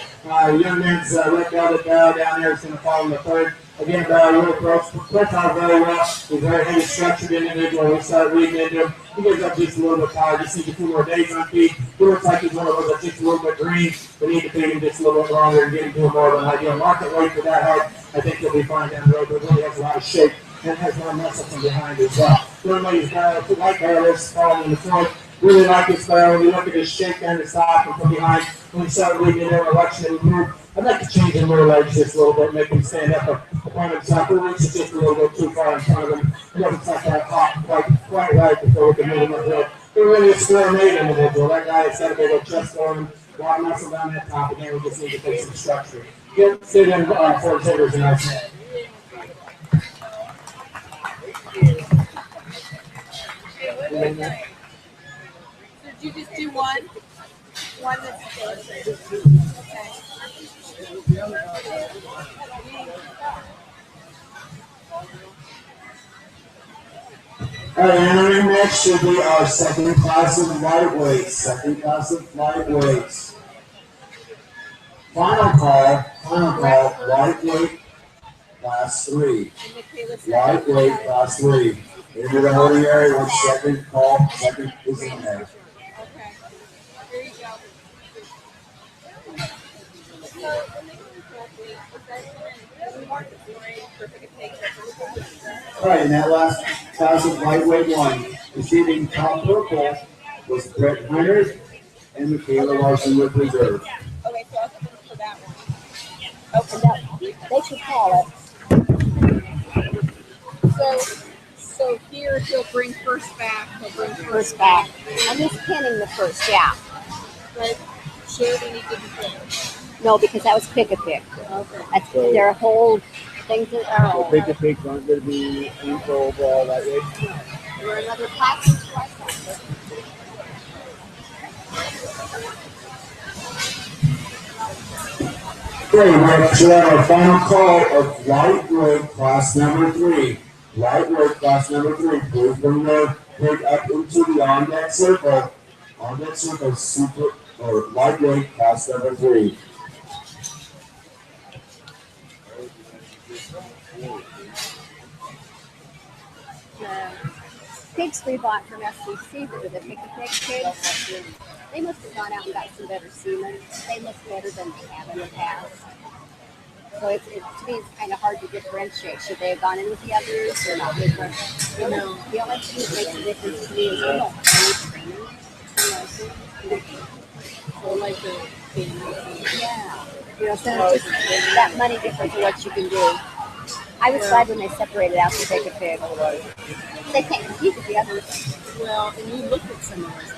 Young man's red velvet barrel down there is going to fall in the 3rd. Again, really profile very well. He's a very heavy structured individual. We start reading into him. He gives up just a little bit of power. Just needs a few more days on feet. He looks like he's one of those that's just a little bit green. We need to feed him just a little bit longer and get him to more of an ideal market weight for that height. I think he'll be fine down the road, but really has a lot of shape and has more muscle from behind as well. Normally, he's white barrels falling in the front. Really like this barrel. When you look at his shape down the side and from behind, when we start reading in there, watching him move, I'd like to change his rear legs just a little bit, make him stand up upon himself. He reaches just a little bit too far in front of him. He doesn't touch that hop quite right before we can move him uphill. He's really a square-made individual. That guy has got a big old chest for him, a lot of muscle down that top. Again, we just need to take some structure. He'll sit in for his hitters and nice man. Did you just do one? One that's okay. All right, entering next should be our second class of lightweights. Final call, lightweight class 3. Lightweight class 3. Into the holding area with second call, second is in there. Okay. Here you go. All right, and that last class of lightweight 1, receiving top purple was Brett Hunter and Michaela Larson with reserve. Okay, so I was looking for that one. Okay, they should call it. So here he'll bring first back. First back. I'm just pinning the first, yeah. Right? Should and he didn't pick. No, because that was pick-a-pick. Okay. That's their whole things that are So bigger pigs aren't going to be in for overall that way. we're another class. Okay, we're up to our final call of lightweight class number 3. Lightweight class number 3. Please bring your pig up into the on-deck circle. On-deck circle, super or lightweight class number 3. Pigs we bought from SCC that were the pick-a-pig pigs. They must have gone out and got some better semen. They look better than they have in the past. So to me, it's kind of hard to differentiate. Should they have gone in with the others or not? You know, the only thing that makes a difference to me is we don't pay training. So like the Yeah. You know, so it's just that money difference of what you can do. I was glad when they separated out the pick-a-pig. They can't compete with the others. well, and you look at some of those.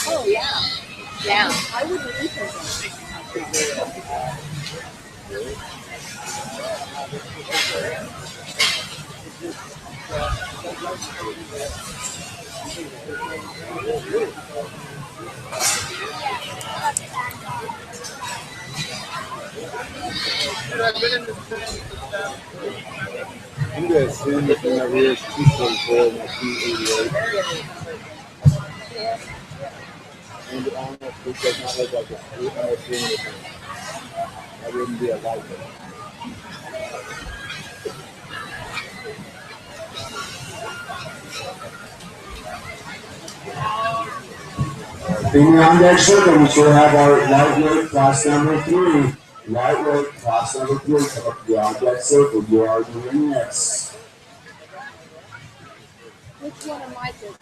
Oh, yeah. Yeah. I wouldn't eat those. I'm going to assume that the number is 244 and 288. And the honest pig does not look like a fruit. I'm assuming that wouldn't be a lightweight. Being on that circle, we should have our lightweight class number 3. Lightweight class number 3. Come up to the on-deck circle. You are doing this. Which one am I just?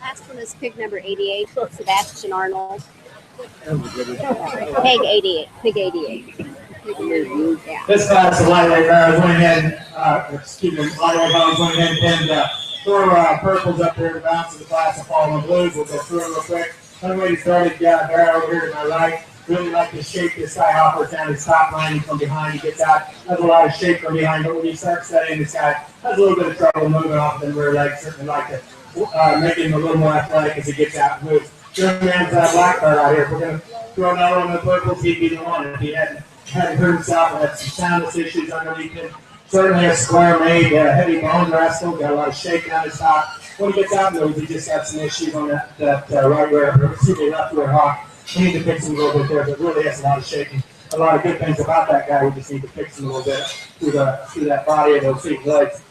Last one is pig number 88, Sebastian Arnold. Pig 88. Pig 88. Yeah. This class of lightweight barrels went ahead, lightweight barrels went ahead and pinned 4 purples up there to balance the class of fallen blues. We'll go through it real quick. Anyway, started barrel over here to my right. Really like to shake this guy off down his top line from behind. He gets out, has a lot of shake from behind, but when he starts setting, this guy has a little bit of trouble moving off the rear leg. Certainly like to make him a little more athletic as he gets out and moves. Showman's black card out here. We're going to throw another one in the purples. He'd be the one if he hadn't hurt himself and had some soundness issues underneath him. Certainly a square made, heavy bone wrestle, got a lot of shake down his top. When he gets out and moves, he just had some issues on that right rear, left rear hawk. We need to fix him a little bit there, but really has a lot of shaking. A lot of good things about that guy. We just need to fix him a little bit through that body of those feet legs.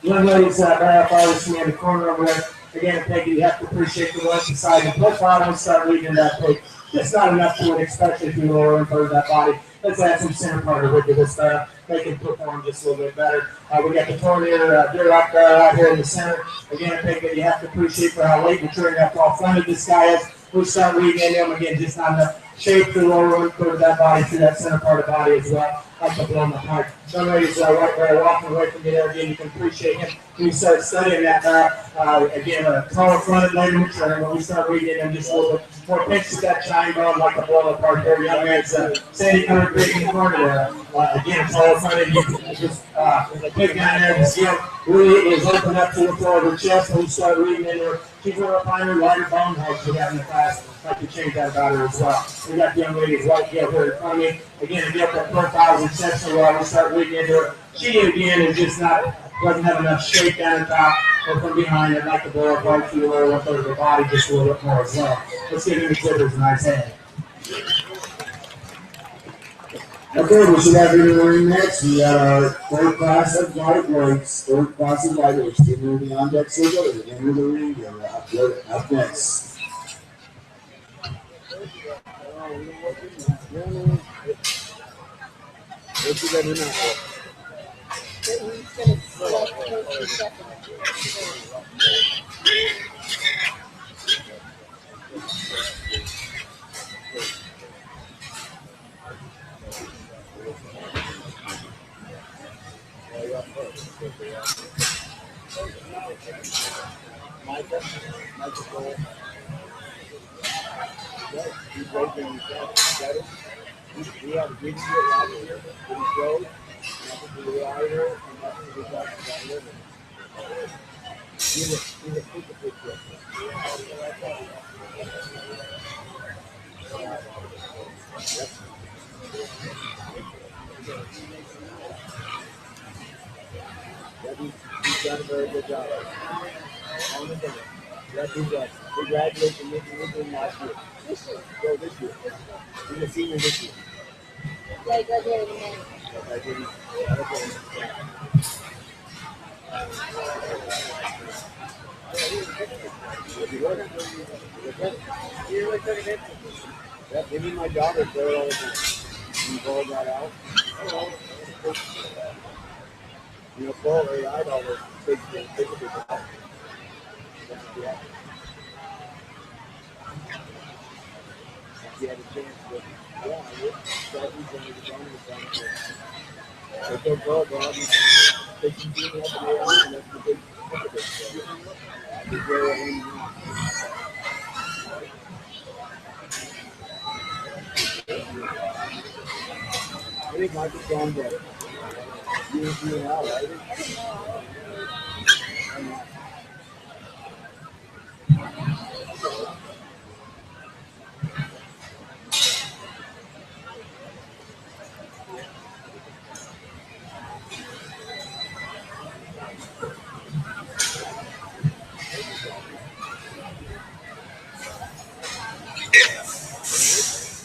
Young lady's barrel farthest me in the corner over there. Again, Peggy, you have to appreciate the left side and push bottom and start leading that pig. Just not enough to it, especially if you lower and further that body. Let's add some center part of it to this make him perform just a little bit better. We got the tornado Duroc out here in the center. Again, Peggy, you have to appreciate for how late mature and how far fronted this guy is. We start reading into him again, just not enough shape to lower and further that body through that center part of the body as well. Like to blow him apart. Some ladies right there walking away from you there again. You can appreciate him. When you start studying that again, taller fronted, later mature. When we start reading him just a little bit more pinch to that shine bone, like a blow apart there. Young man's Sandy Colored Pig in the corner there. Again, taller fronted. You just pick down there. The skin really is open up to the floor of her chest. When you start reading into her, she's a little finer, lighter bone hugs we have in the class. Like to change that about her as well. We got the young ladies right here in front of me. Again, if you have that profiles and section where we start reading into her, she again is just doesn't have enough shape down the top or from behind. I'd like to blow up right through the lower one third of the body just a little bit more as well. Let's give him exhibitors a nice hand. Okay, we should have in the ring next. We got our third class of lightweights. Third class of lightweights. Get moving on deck circle. They're into the ring. They're up next. What you got in that? He's gonna select first and second. He's raising his head. We have a big deal out here in the road. Nothing to do out here, and nothing to do about living. He's a picture. He's done a very good job. On the day. We graduated from Michigan last year. This year. Go this year. He's a senior this year. Yeah, he graduated in May. Yeah, give me my daughter there all the time. You roll that out. You know, full or I always take a big out. If you had a chance, but yeah, I would. So he's going to be going to the but they'll go, they can do it up and down, and that's the big I think Michael's gone there. You were doing out, right?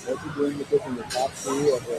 What's he doing with this in the top two of the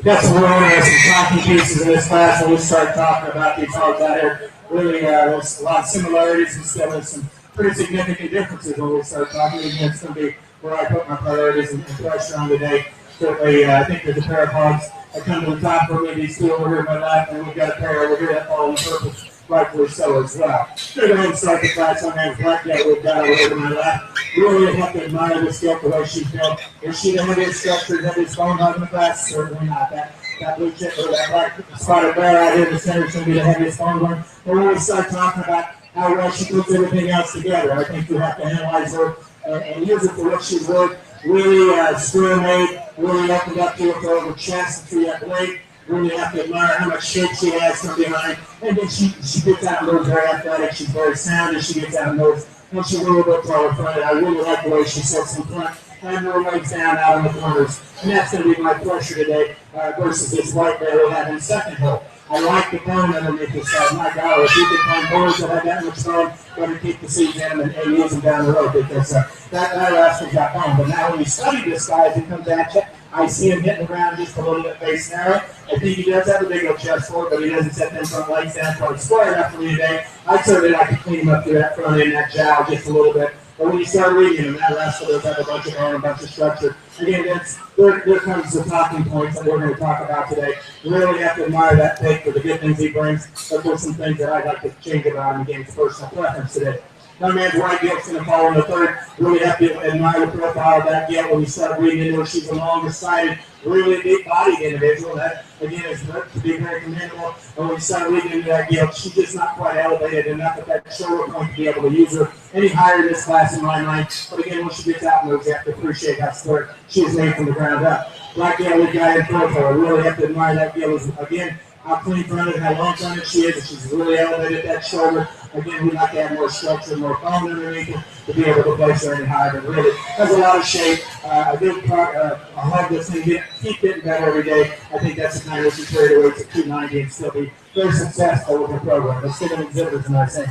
Got some talking pieces in this class, and we start talking about these hogs out here. Really, there's a lot of similarities and still there's some pretty significant differences when we start talking. Again, it's going to be where I put my priorities and pressure on today. Certainly, I think there's a pair of hogs that come to the top for me. These two over here in my lap, and we've got a pair over here that fall on purpose. Rightfully so as well. We're going to start the class on that black that we've got over here in my lap. Really have to admire this skill the way she's built. Is she the heaviest structure, heaviest bone hog in the class? Certainly not. That blue chip or that black spotted bear out here in the center is going to be the heaviest bone one. But when we start talking about how well she puts everything else together, I think we have to analyze her and use it for what she's worth. Really square made, really opened up to her over chest and through that blade. Really have to admire how much shape she has from behind. And then she gets out and moves very athletic. She's very sound as she gets out and moves. And she's a little bit taller front. I really like the way she sits in front and her legs down out in the corners. And that's going to be my pressure today versus this white bear we have in second hole. I like the bone underneath this side. My God, if you can find boards that have that much bone, better keep the seeds in them and use them down the road because that rascal's got bone. But now when you study this guy as he comes at you, I see him hitting the ground just a little bit face narrow. I think he does have a big old chest for it, but he doesn't set them front legs down quite square enough for me today. I'd certainly like to clean him up through that front end, that jowl just a little bit. But when you start reading him, that rascal does have a bunch of bone, a bunch of structure. Again, there comes the talking points that we're going to talk about today. We really have to admire that pick for the good things he brings, but there's some things that I'd like to change about him against personal preference today. Young man's right gilt's going to fall in the third. Really have to admire the profile of that gilt when you start reading into her. She's a longer-sided, really big-bodied individual. That, again, is to be very commendable. And when you start reading into that gilt, she's just not quite elevated enough at that shoulder point to be able to use her any higher in this class in my mind. But again, when she gets out and moves, you have to appreciate how square she is made from the ground up. black gal we got in profile. I really have to admire that gal. Again, how clean fronted, how long fronted she is, and she's really elevated that shoulder. Again, we like to have more structure, more bone underneath it to be able to place her any higher, but really has a lot of shape. A good I hope this thing keep getting better every day. I think that's the kind of she carried away to 290 and still be very successful with her program. Let's get an exhibit tonight, saying.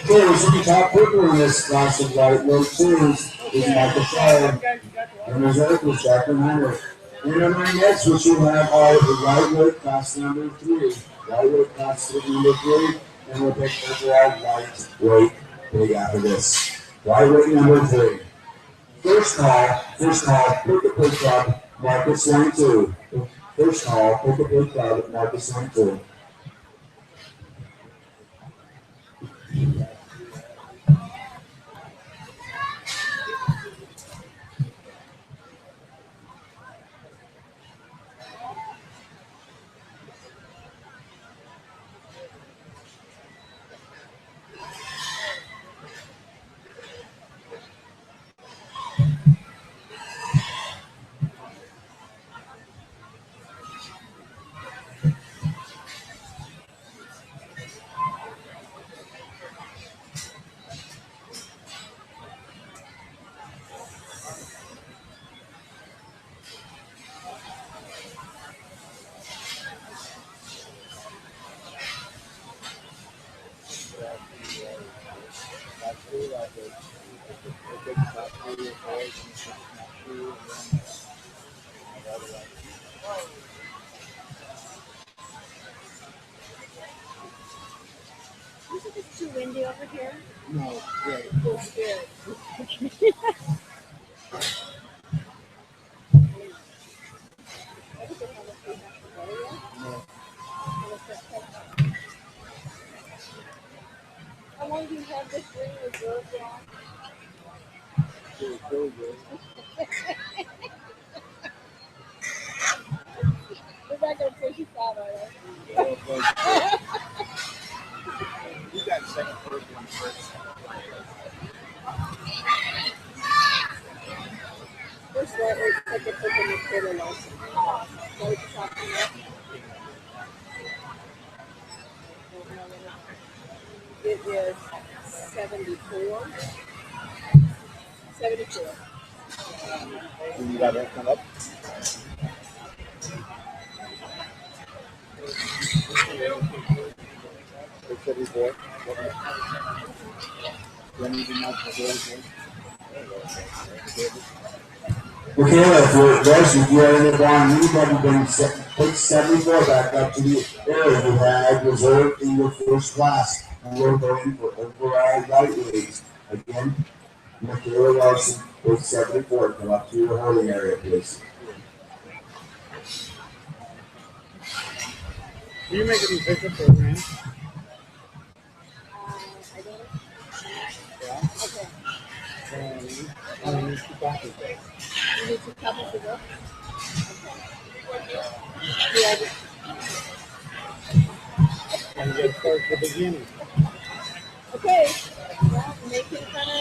Okay, we should be top quicker in this class of lightweight twos. Is Michael Shire. And reserve was Dr. Heinrich. And on my next, we should have our lightweight class number 3. Lightweight class number 3. And we'll pick overall lightweight big after this. Lightweight number 3. First call, pick a big club, market swing 2. First call, pick a big club, market swing 2. Is it just too windy over here? No, great. It's good. How long do you have this ring reserved on? It's so good. We're not going to push you out, are You got second first one first. First of all, it's like a put in the quarter license. What are you talking about? It is 74. 74. You got that come up? It's 74. Then you do not Okay, if you're those of you in the bond, anybody bring put 74 back up to the area you had reserved in your first class. And we're going for overall lightweight. Again, Michaela Larson, put 74. Come up to your holding area, please. Do you make an official program? I don't know. Yeah. Okay. I need 2 copies. You need 2 copies of book? Yeah, And you start at the beginning. okay. Well, make it kind of.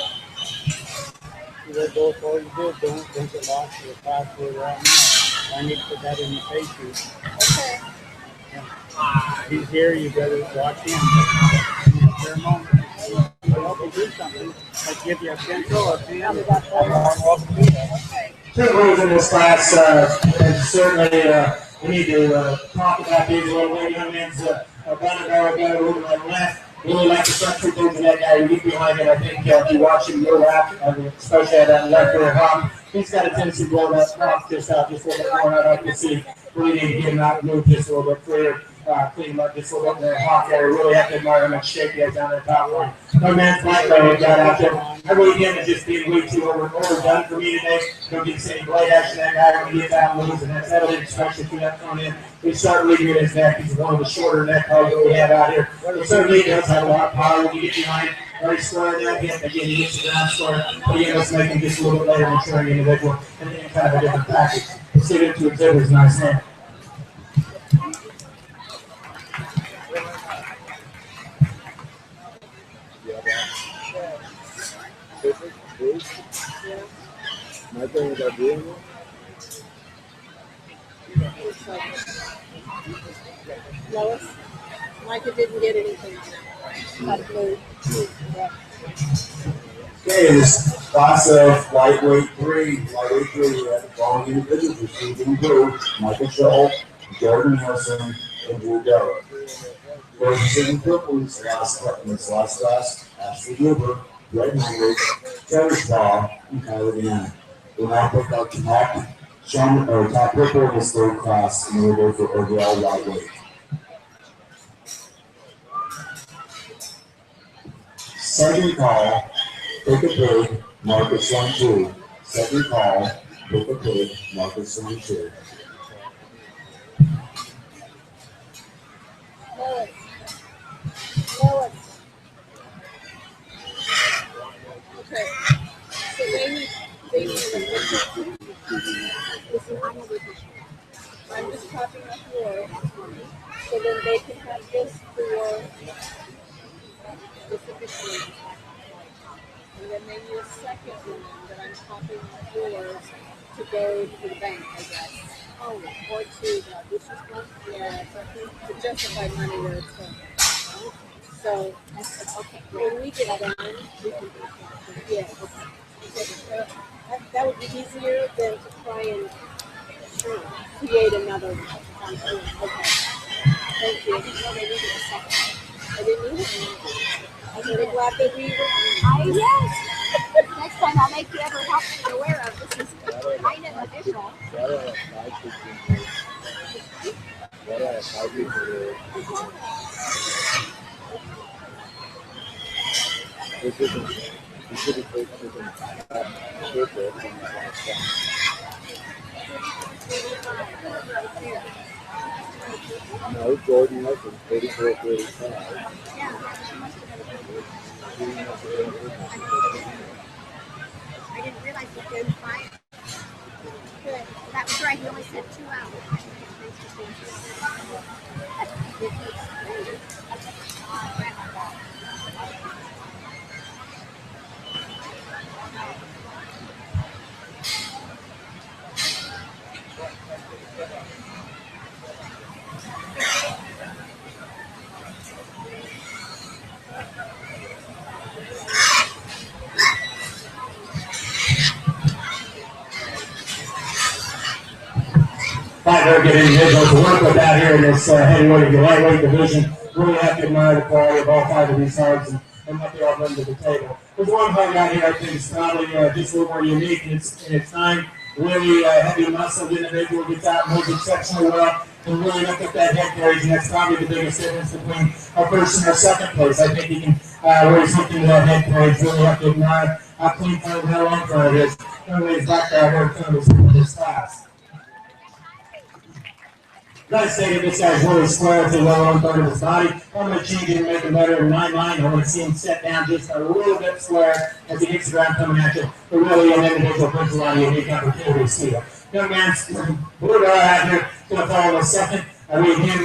You gotta go for what you did. Don't get lost in the class where we're at now. I need to put that in the pay sheet. Okay. He's here, you better watch him. For a moment. I'll help you do something. Like give you a pencil or pen. I'm welcome to do that. Two rules in this class, and certainly we need to talk about these a little bit. Young man's running barrel got a little bit left. Really like the structure things of that guy. You get behind it. I think if you watch him go out, especially at that left rear hop, he's got a tendency to blow that off just out just a little bit more. I'd like to see really need to get him out and move just a little bit freer. Clean him up just a little bit in that hop there. Really have to admire him and shake that down the top line. No man's like that got out there. I really again is just being way too overdone for me today. Don't get to see any blade action that guy when he gets out and moves, and that's evident, especially through that front end. We start leaving in his neck. He's one of the shorter neck hogs that we have out here. It certainly does have a lot of power when you get behind. Very square that hip. Again, he gets the down square. But again, let's make him just a little bit later maturing individual and kind of a different package. Let's get into exhibit his nice hand. Michael, you got beer in there? Lois, Micah didn't get anything. Got blue. Okay, this class of lightweight three, we have the following individuals receiving blue: Michael Scholl, Jordan Nielsen, and Drew Della. For receiving purple in this last class, Ashley Huber, Greg Heinrich, Trevor Shaw, and Kyler Deanna. We'll now pick out top purple in this third class in order for overall lightweight. Second call, pick a pig, Marcus 1-2. Second call, pick a pig, Marcus 1-2. Lois. Lois. Okay. So they need listen, I'm just copying up yours. So then they can have this for this officially. And then they need a second one that I'm copying up yours to go to the bank, I guess. Oh, or to the business one? Yeah, to justify money where it's going. So, okay, when we get done, we can do that. Yeah, okay. That would be easier than to try and create another one. Okay. Thank you. I didn't know they needed a second. I didn't need it. I'm really glad that we were. Yes. Next time I'll make you ever help be aware of this is kind of official. No, Jordan Nelson, 34-35. I didn't realize you couldn't find it. That was right. He only said 2 hours. Five very good individuals to work with out here in this heavyweight and lightweight division. Really have to admire the quality of all 5 of these hugs and what they all bring to the table. There's one hug out here I think is probably just a little more unique in its time. Really heavy muscled individual, gets out and moves exceptionally well, and really look at that head carriage, and that's probably the biggest difference between our first and our second place. I think he can really hook into that head carriage. Really have to admire how clean front and how long front it is. Everybody's back there here in this class. Like I stated, this guy's really square to the lower one third of his body. I'm going to change it and make him better in 9-9. I want to see him set down just a little bit square as he hits the ground coming at you. But really, an individual brings a lot of unique opportunities to you. Young man's blue guy out here going to follow in a second. I read him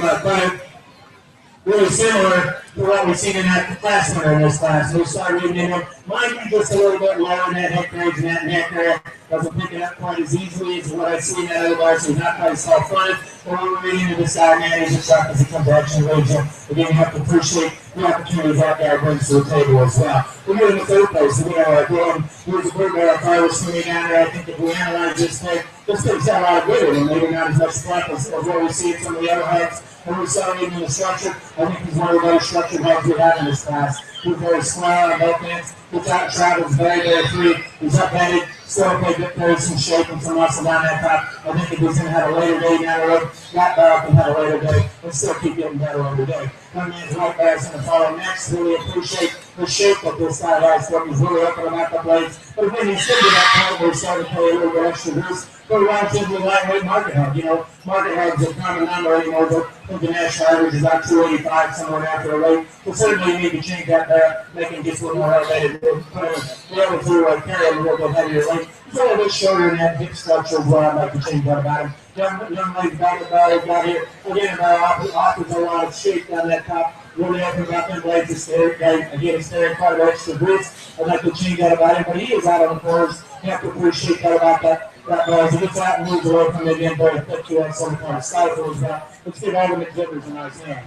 really similar to what we've seen in that class winner in this class. So we started reading him. Might be just a little bit lower in that head carriage and that neck area. Doesn't pick it up quite as easily as what I see in that other guy, so he's not quite as self-fronted. But when we're reading to the side, man, he's as tough as he comes to action range. Again, you have to appreciate the opportunities that guy brings to the table as well. We're getting the third place. We are going, here's a good guy. If I was swimming down there, I think if we analyze this thing's got a lot of good in it, and maybe not as much fluff as what we see in some of the other hugs. When we saw him in the structure, I think he's one of the better structured hugs we have in this class. He's very square on both ends. Gets out and travels very, very free. He's up-headed, still okay, good carries some shape and some muscle down that top. I think if he's going to have a later day down the road, that dog can have a later day and still keep getting better every day. Young man's right there is going to follow next. Really appreciate the shape that this guy has for him. He's really opening up the blades. But again, he's getting to that point where he's starting to play a little bit extra loose. But relatively lightweight market hug. You know, market hugs are common number anymore, but I think the national average is about 285, somewhere after a weight. But certainly you need to change that there, make him just a little more elevated. Be able to carry him a little bit heavier weight. He's a little bit shorter in that hip structure as well. I'd like to change that about him. Young lady back about here. Again, offers a lot of shape down that top. really open about them blades. Again, he's carrying quite a bit extra boots. I'd like to change that about him, but he is out on the floors. You have to appreciate that about that ball. As he gets out and moves away from it again, very quick to that some kind of stifles. Let's give all the exhibitors a nice hand.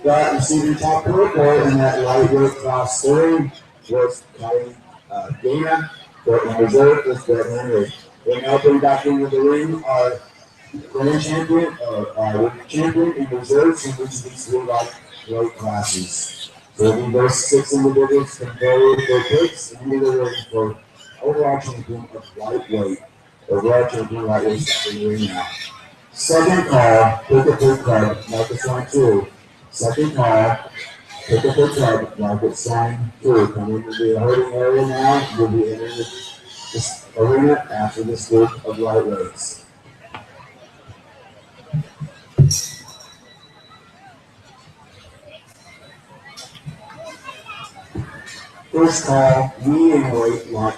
That receiving top purple in that lightweight class 3 was Kelly Dana. In reserve is Brett Henry. We're now bring back into the ring our grand champion, champion in reserves in each of these 3 lightweight classes. So those 6 individuals can go with their picks into the ring for overall champion of lightweight. Overall champion lightweight is in the ring now. Second call, pick a big card, Marcus Swine 2. Second call, pick a big card, Marcus Swine 2. Come into the hurting area now. You'll be entering this arena after this group of lightweights. First call, medium weight 1.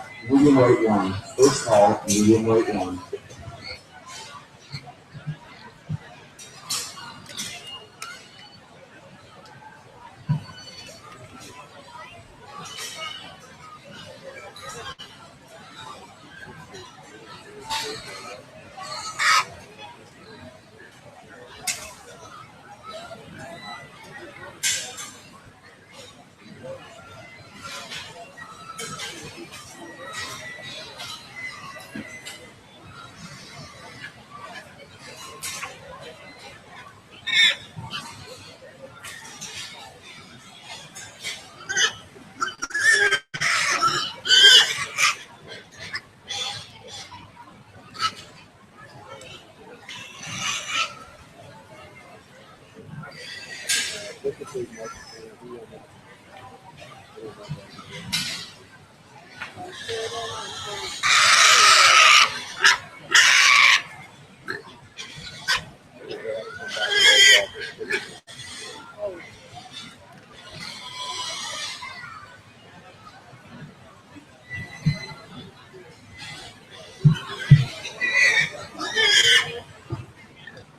First call, medium weight 1.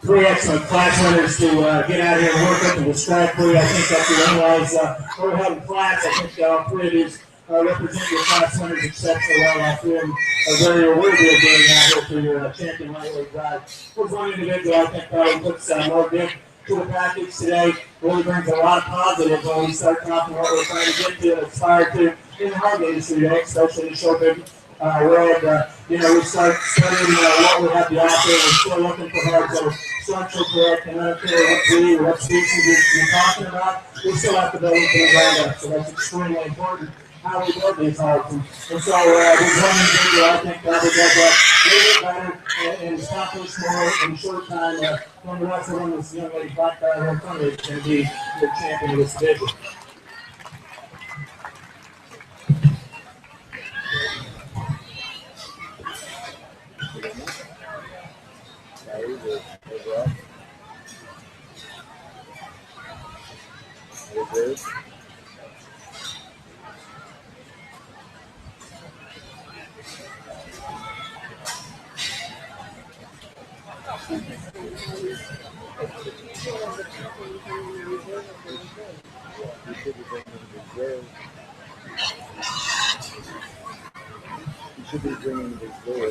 Three excellent class winners to get out here and work up to the strike three. I think that's the otherwise we're having class. I think all 3 of these represent your class winners exceptionally well. I feel are very worthy of being out here for your champion lightweight drive. There's one individual I think probably puts more dip to the package today. Really brings a lot of positives when we start talking what we're trying to get to and aspire to in the hog industry today, especially the showman world. We start studying what we have to offer. We're still looking for hogs that are structural correct, and I don't care what breed or what species you're talking about. We still have to build it from the ground up, so that's extremely important. How we build these hogs, and so there's one individual I think probably does that a little bit better and accomplish more in a short time. One of the rest of them, this young lady back there in front of me, is going to be the champion of this division. You should be bringing this door.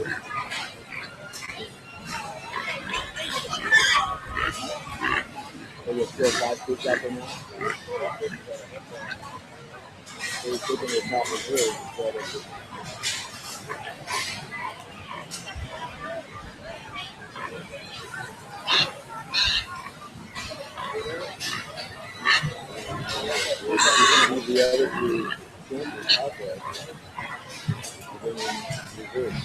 Are you still 5 feet up in there? So you're taking the top of yours instead of the other 2 changes out there. You're bringing reverse.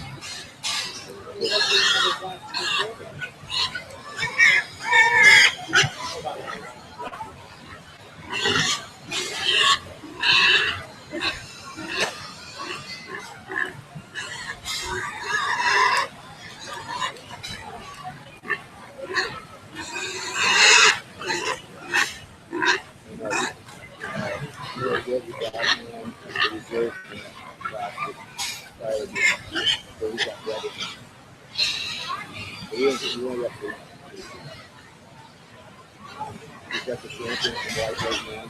got the champion from lightweight man.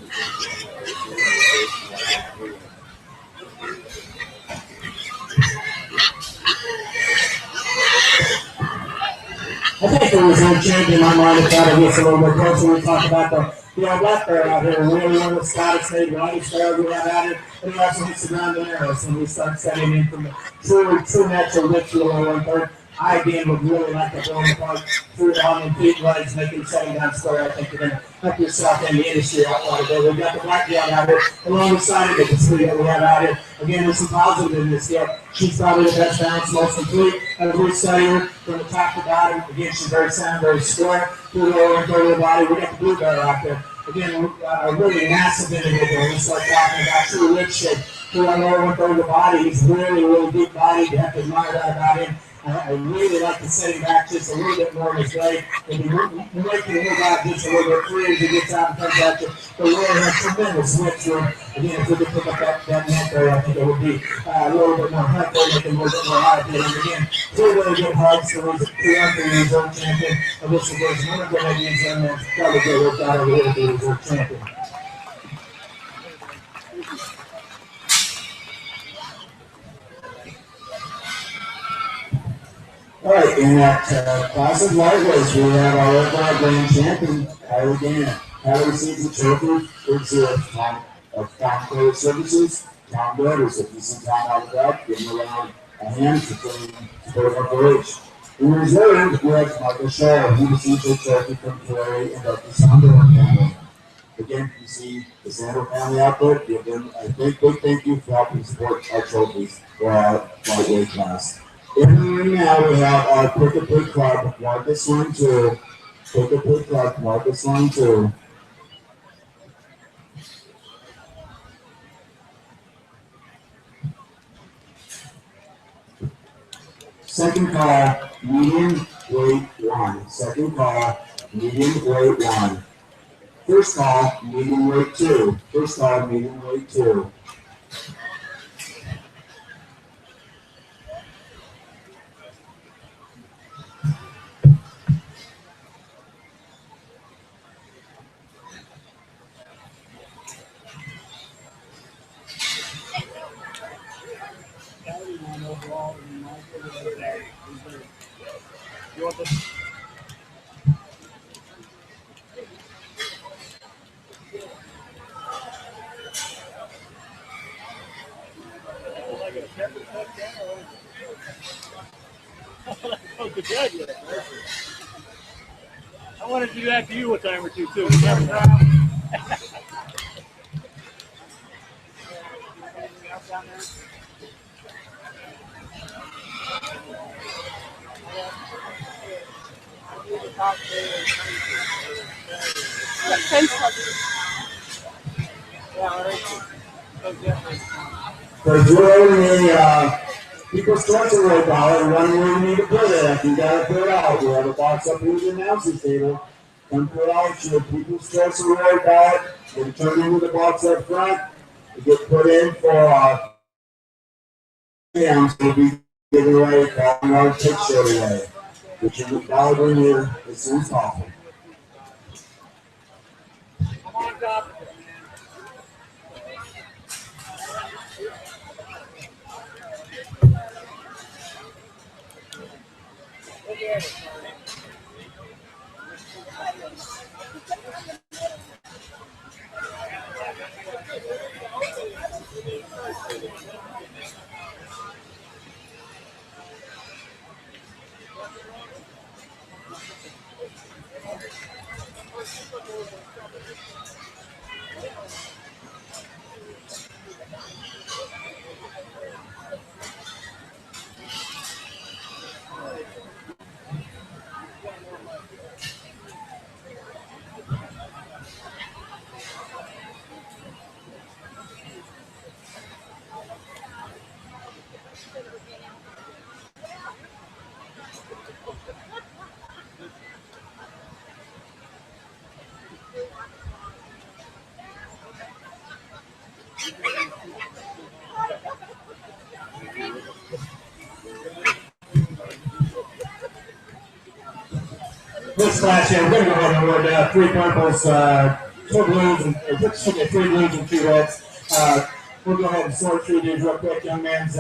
I think there was no change in my mind to try to get a little bit closer. We talked about the old left bear out here, really one of the Scottish made lightest bears we have out here, but he also hits the ground in arrows, and we start setting in from the true natural width to the lower 1/3. I again would really like to throw him apart through the arm and feet legs, making setting down square. I think you're going to help yourself in the industry out quite a bit. We've got the black gal out here alongside of the three that we have out here. Again, there's some positive in this deal. She's probably the best balance, most complete. As we study her from the top to bottom, again, she's very sound, very square, through the lower 1/3 of the body. We got the blue bear out there. Again, a really massive individual. We start talking about true rib shape through our lower 1/3 of the body. He's really deep bodied. You have to admire that about him. I really like to set him back just a little bit more in his leg. If you make him move out just a little bit free as he gets out and comes at you, but really has tremendous width to him. Again, if we could pick up that neck there, I think it would be a little bit more helpful, make him a little bit more out of it. And again, two really good hugs. So he's a reserve champion. I wish there was one good ideas in there. Probably get worked out over here to be reserve champion. All right, in that class of lightweights, we have our overall grand champion, Kylie Gannon. Kylie receives the trophy courtesy of Tom Clear Services. Tom Brothers, if you see Tom out the back, give him around a hand to support our courage. In reserve, we have Michael Shaw. He receives the trophy from Clary and Dr. Sunderland family. Again, you see the Sandler family out there. Give them a big thank you for helping support our trophies for our lightweight class. In the ring now, we have our Pick a Pig Club, Marcus Line 2. Pick a Pig Club, Marcus Line 2. Second call, medium weight 1. Second call, medium weight 1. First call, medium weight 2. First call, medium weight 2. You want this? I wanted to do that to you a time or two too. For the people's choice of road ballot, one where you need to put it. If you gotta put it out, we have a box up here at the announcer's table. Come put out your people's choice of road ballot. Then turn into the box up front. You get put in for so we'll be giving away our tick show today. Which you can ballot in here as soon as possible. I'm on top. Look at it. this class here, we're going to go ahead and award 3 purples, 2 blues, and 3 blues and 2 reds. We'll go ahead and sort through these real quick. Young man's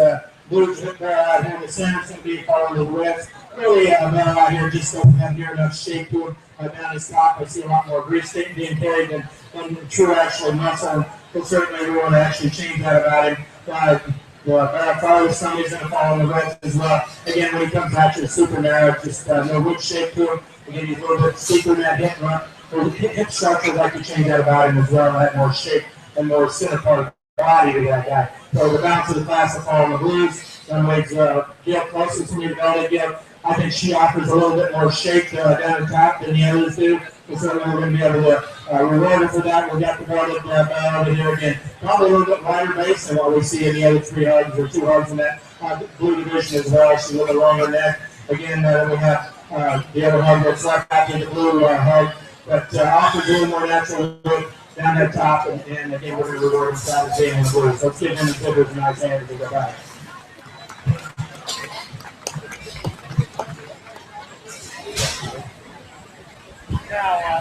blues out here in the center. It's going to be following the reds. Really, man out here just doesn't have near enough shape to him. Down his top, I see a lot more grease being carried than true actual muscle. But certainly, we want to actually change that about him. Farther some is going to follow the reds as well. Again, when he comes out, you're super narrow, just no wood shape to him. Again, he's a little bit steeper in that hip run. Hip structure, I'd like to change that about him as well. Have more shape and more center part of the body to that guy. So the balance of the class will follow the blues. Runway's Gilt, closest to me to all Gilt. I think she offers a little bit more shape down the top than the others do. So certainly we're going to be able to reward her for that. We've got the garlic over here again. Probably a little bit wider base than what we see in the other 3 hugs or 2 hugs in that blue division as well. She's a little bit longer neck. Again, we have the other hug that's left after the blue hug. But offers a little more natural look down that top. And again, we're going to reward him for that being in the blue. So let's give him the flippers and nice hand as we go back.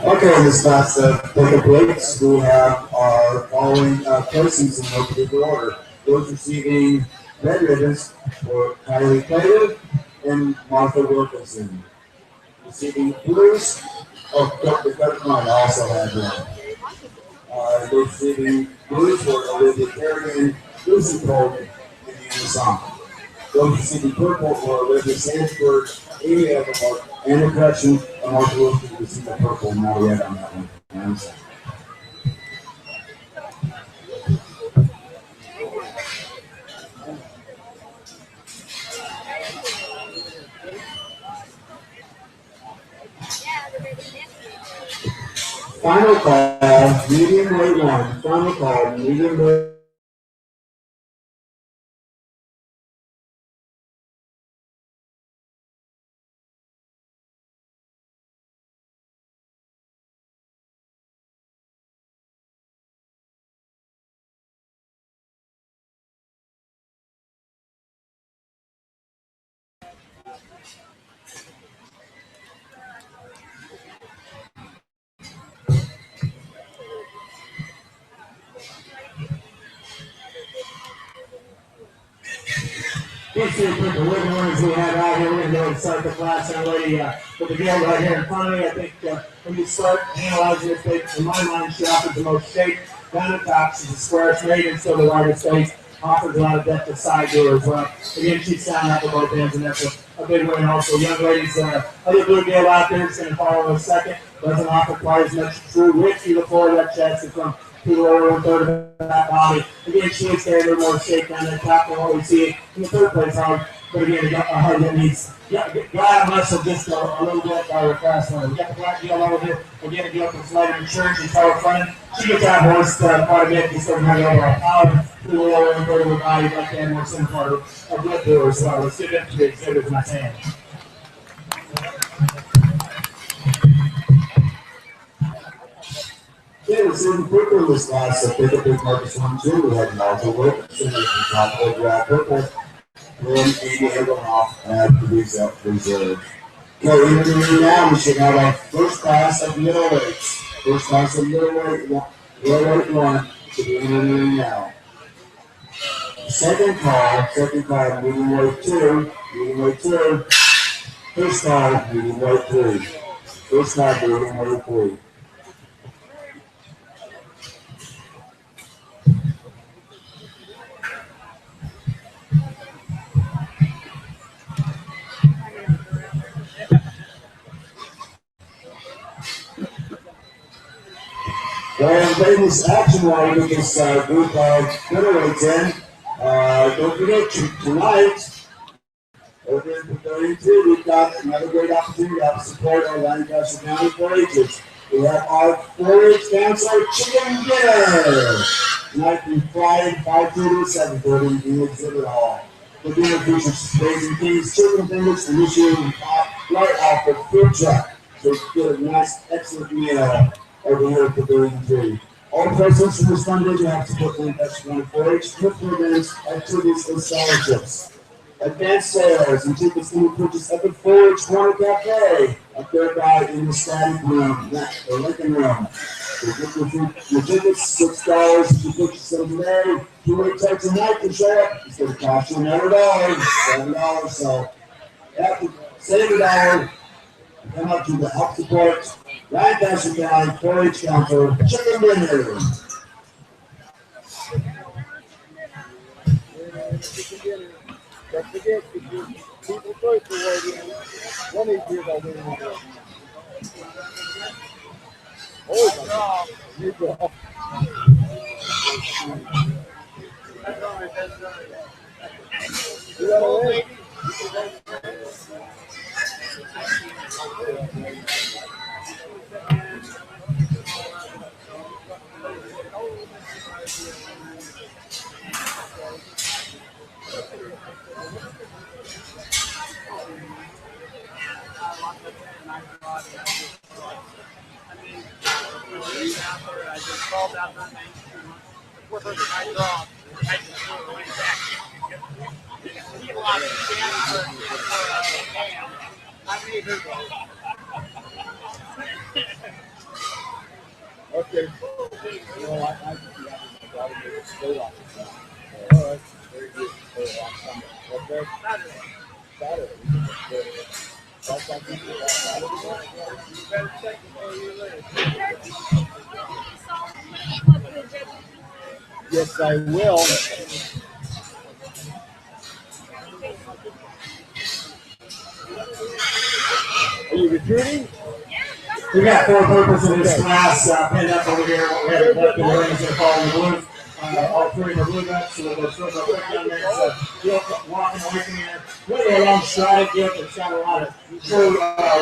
Okay, in this class of pick-up plates, we have our following persons in no particular order. Those receiving red ribbons were Kylie Plater and Martha Wilkinson. Receiving blues, the cut line also had one. Those receiving blues were Olivia Perry and Lucy Coleman in the song. Those receiving purple were Olivia Sanford, Amy Evermore, and a correction, Martha Wilson received the purple, now we have on that one. Final call, medium weight 1. Final call, medium weight. Let's see the living rooms we have out here. We're going to go and start the class already with the gilt right here in front of me. I think when you start analyzing this plate, in my mind, she offers the most shape down the top. She's a square straight and still the wider space. Offers a lot of depth to side to her as well. Again, she's standing up with both hands, and that's a big win. Also, young ladies, other blue gilt out there is going to follow in a second. Doesn't offer quite as much true width to the floor of that chest. It's from to the lower 1/3 of that body. Again, she is carrying a little more shape down the top than what we see in the third place hug. But again, a hug that needs glad muscle just a little bit by her fast one. We got the black gilt over here. Again, a gilt that's lighter in church and taller front. She gets that horse quite a bit. She's still having overall power to the lower 1/3 of her body. Like to add more center part of blood to her as well. Let's give it to the exhibit in my hand. Yeah, we're seeing quickly in this class of pick-up big markets 1 2. We had Martha Wilkinson from top of purple. Then Amy Egelhoff at the reserve. Okay, in the ring now, we should have our first class of middleweights. First class of middleweight 1 should be in the ring now. Second call, medium weight 2. First call, medium weight 3. First call, medium weight 3. And playing this action while we get this group of middleweights in. Don't forget, tonight, over in 32, we've got another great opportunity to support our Lancaster County 4-H'ers. We have our 4-H dancer chicken dinner tonight from Friday 5:30 to 7:30 in the exhibit hall. The dinner features Raising King's chicken fingers initiating right off the food truck. So get a nice, excellent meal over here at the Building 3. All proceeds from this fundraiser have to put Lancaster County 4-H, trip programs, activities, and scholarships. Advanced sales and tickets can be purchased at the Forage Corner Cafe up there by in the static room, the Lincoln room. So get your tickets, $6 if you purchase them today. You wait till tonight to show up. It's going to cost you another dollar, $7. So save $1. Come up to the help support Lancaster County 4-H Council chicken dinner. Don't forget, if your people choice award in one of these years, I'll win one. Oh, my. You go. You gotta win. I just called out her name. Before her I draw, I just threw it right back. He lost the chance I made her go. Okay. You know, I just be happy my daughter made a straight off the top. All right. Very good. On Sunday. Okay. Saturday. That's like you do that Saturday. You better check before you leave. Yes, I will. Are you recruiting? We got four purposes in this class pinned up over here. We have the rings that fall in the blue. All three are blue nuts, so we'll sort of quick on there. So you're walking away from here. Really a long stride gilt. It's got a lot of true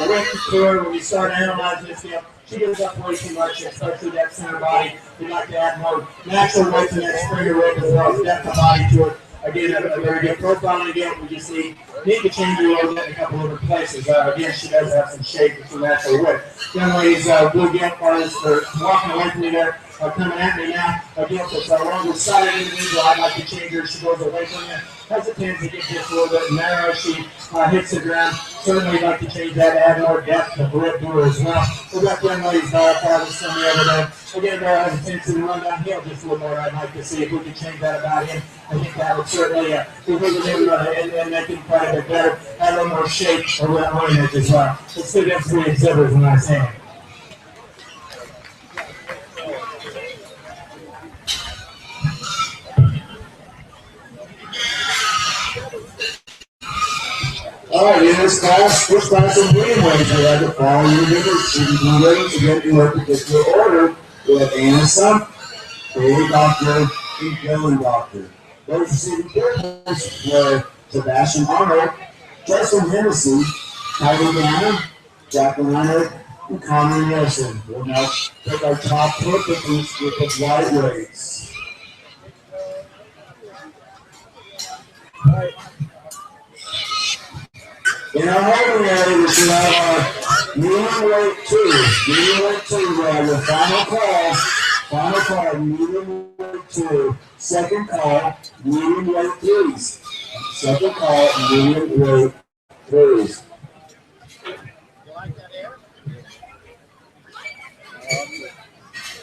width to her when you start analyzing this gilt. She gives up way too much, especially that center body. We'd like to add more natural width in that springer rib as well as depth of body to it. Again, a very good profile again. We just need to change her a little bit in a couple of different places. Again, she does have some shape and some natural width. Young ladies, blue gilt artists are walking away from me there, coming at me now. Again, it's a longer sided individual. I'd like to change her. She goes away from you. Has a tendency to get just a little bit narrow. She hits the ground. Certainly like to change that, add more depth of grip to her as well. We've got young ladies farther from me over there. Again, there has a tendency to run downhill just a little more. I'd like to see if we can change that about him. I think that would certainly improve him and make him quite a bit better. Add a little more shape over that running edge as well. Let's see them three exhibitors in my hand. All right, in this class, first class of green ways, we have the following individuals. You can be ready to get your particular order. We have Anna Sump, Bailey Doctor, and Dylan Doctor. Those receiving third place were Sebastian Arnold, Justin Hennessy, Kylie Gannon, Jacqueline Leonard, and Connor Nielsen. We'll now pick our top perfect groups with the white race. In our holding area, we should have medium weight 2. Medium weight 2, the final call. Final call, medium weight 2. Second call, medium weight 3s. Second call, medium weight 3s.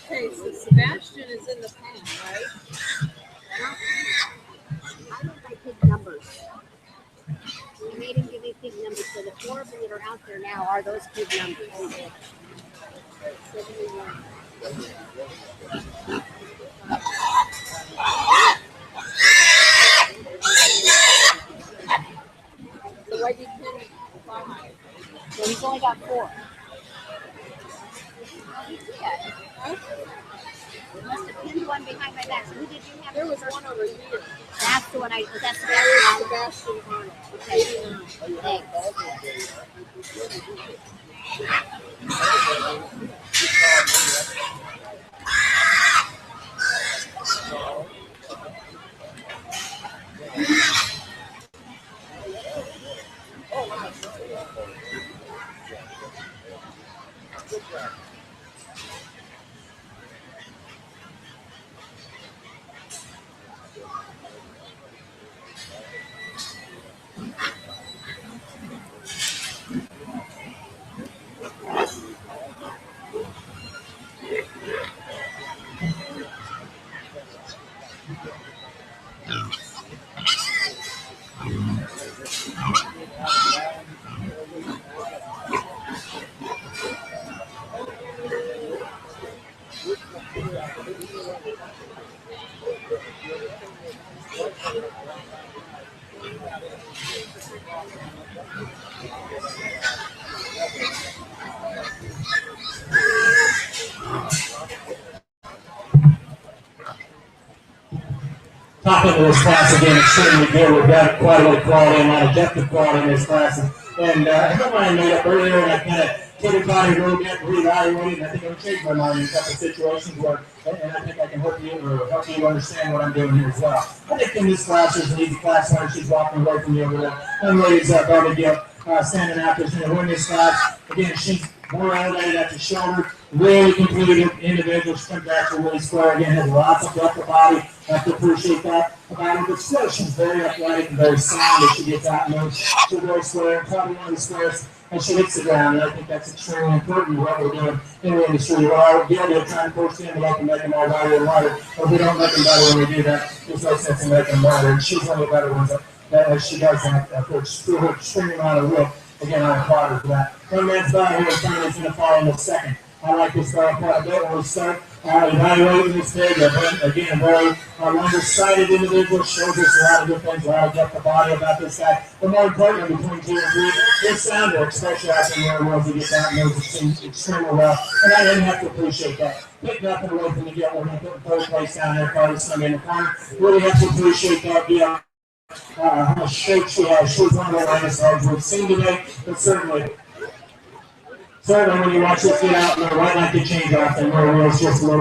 Okay, so Sebastian is in the pen, right? I don't like big numbers. I made him give me big numbers, so the four of them that are out there now are those big numbers. 71. So why did you pin 5? So he's only got 4. Yeah. Huh? He must have pinned one behind my back. So who did you have? There was one over here. That's the one that's Sebastian Arnold. Okay. Top into this class again, extremely good. We've got quite a bit of quality and a lot of depth of quality in this class. And I know I made up earlier and I kind of kidded about it a little bit, reevaluated, and I think I've changed my mind in a couple of situations where, and I think I can help you understand what I'm doing here as well. I think in this class, there's an easy class learner. She's walking away from you over there. Young lady's Barbie Gilt, standing out there, she's going to win this class. Again, she's more elevated at the shoulder, really completed individual. She comes back to really square again, has lots of depth of body. I have to appreciate that about her, but still, she's very athletic and very sound as she gets out and moves. She's very square, probably one of the squares, and she hits the ground, and I think that's extremely important in what we're doing in the industry. We're trying to push the envelope and make them all wider and wider, but we don't make them better when we do that. There's no sense in making them wider, and she's one of the better ones that she does that through her extreme amount of will. Again, I applaud her for that. One man's battle here is going to follow in a second. I like this style quite a bit when we start evaluating this figure. Again, very longer-sighted individual, shows us a lot of good things, a lot of depth of body about this guy. But more importantly, between 2 and 3, his sounder, especially after where it was, he gets out and knows extremely well. And I didn't have to appreciate that. Pick nothing away from the Gilt. We're going to put the third place down there, probably Sunday in the corner. Really have to appreciate that. How shape she has. She's one of the lightest heads we've seen today, but certainly when you watch this get out, and the right like to change off, and where it was just a little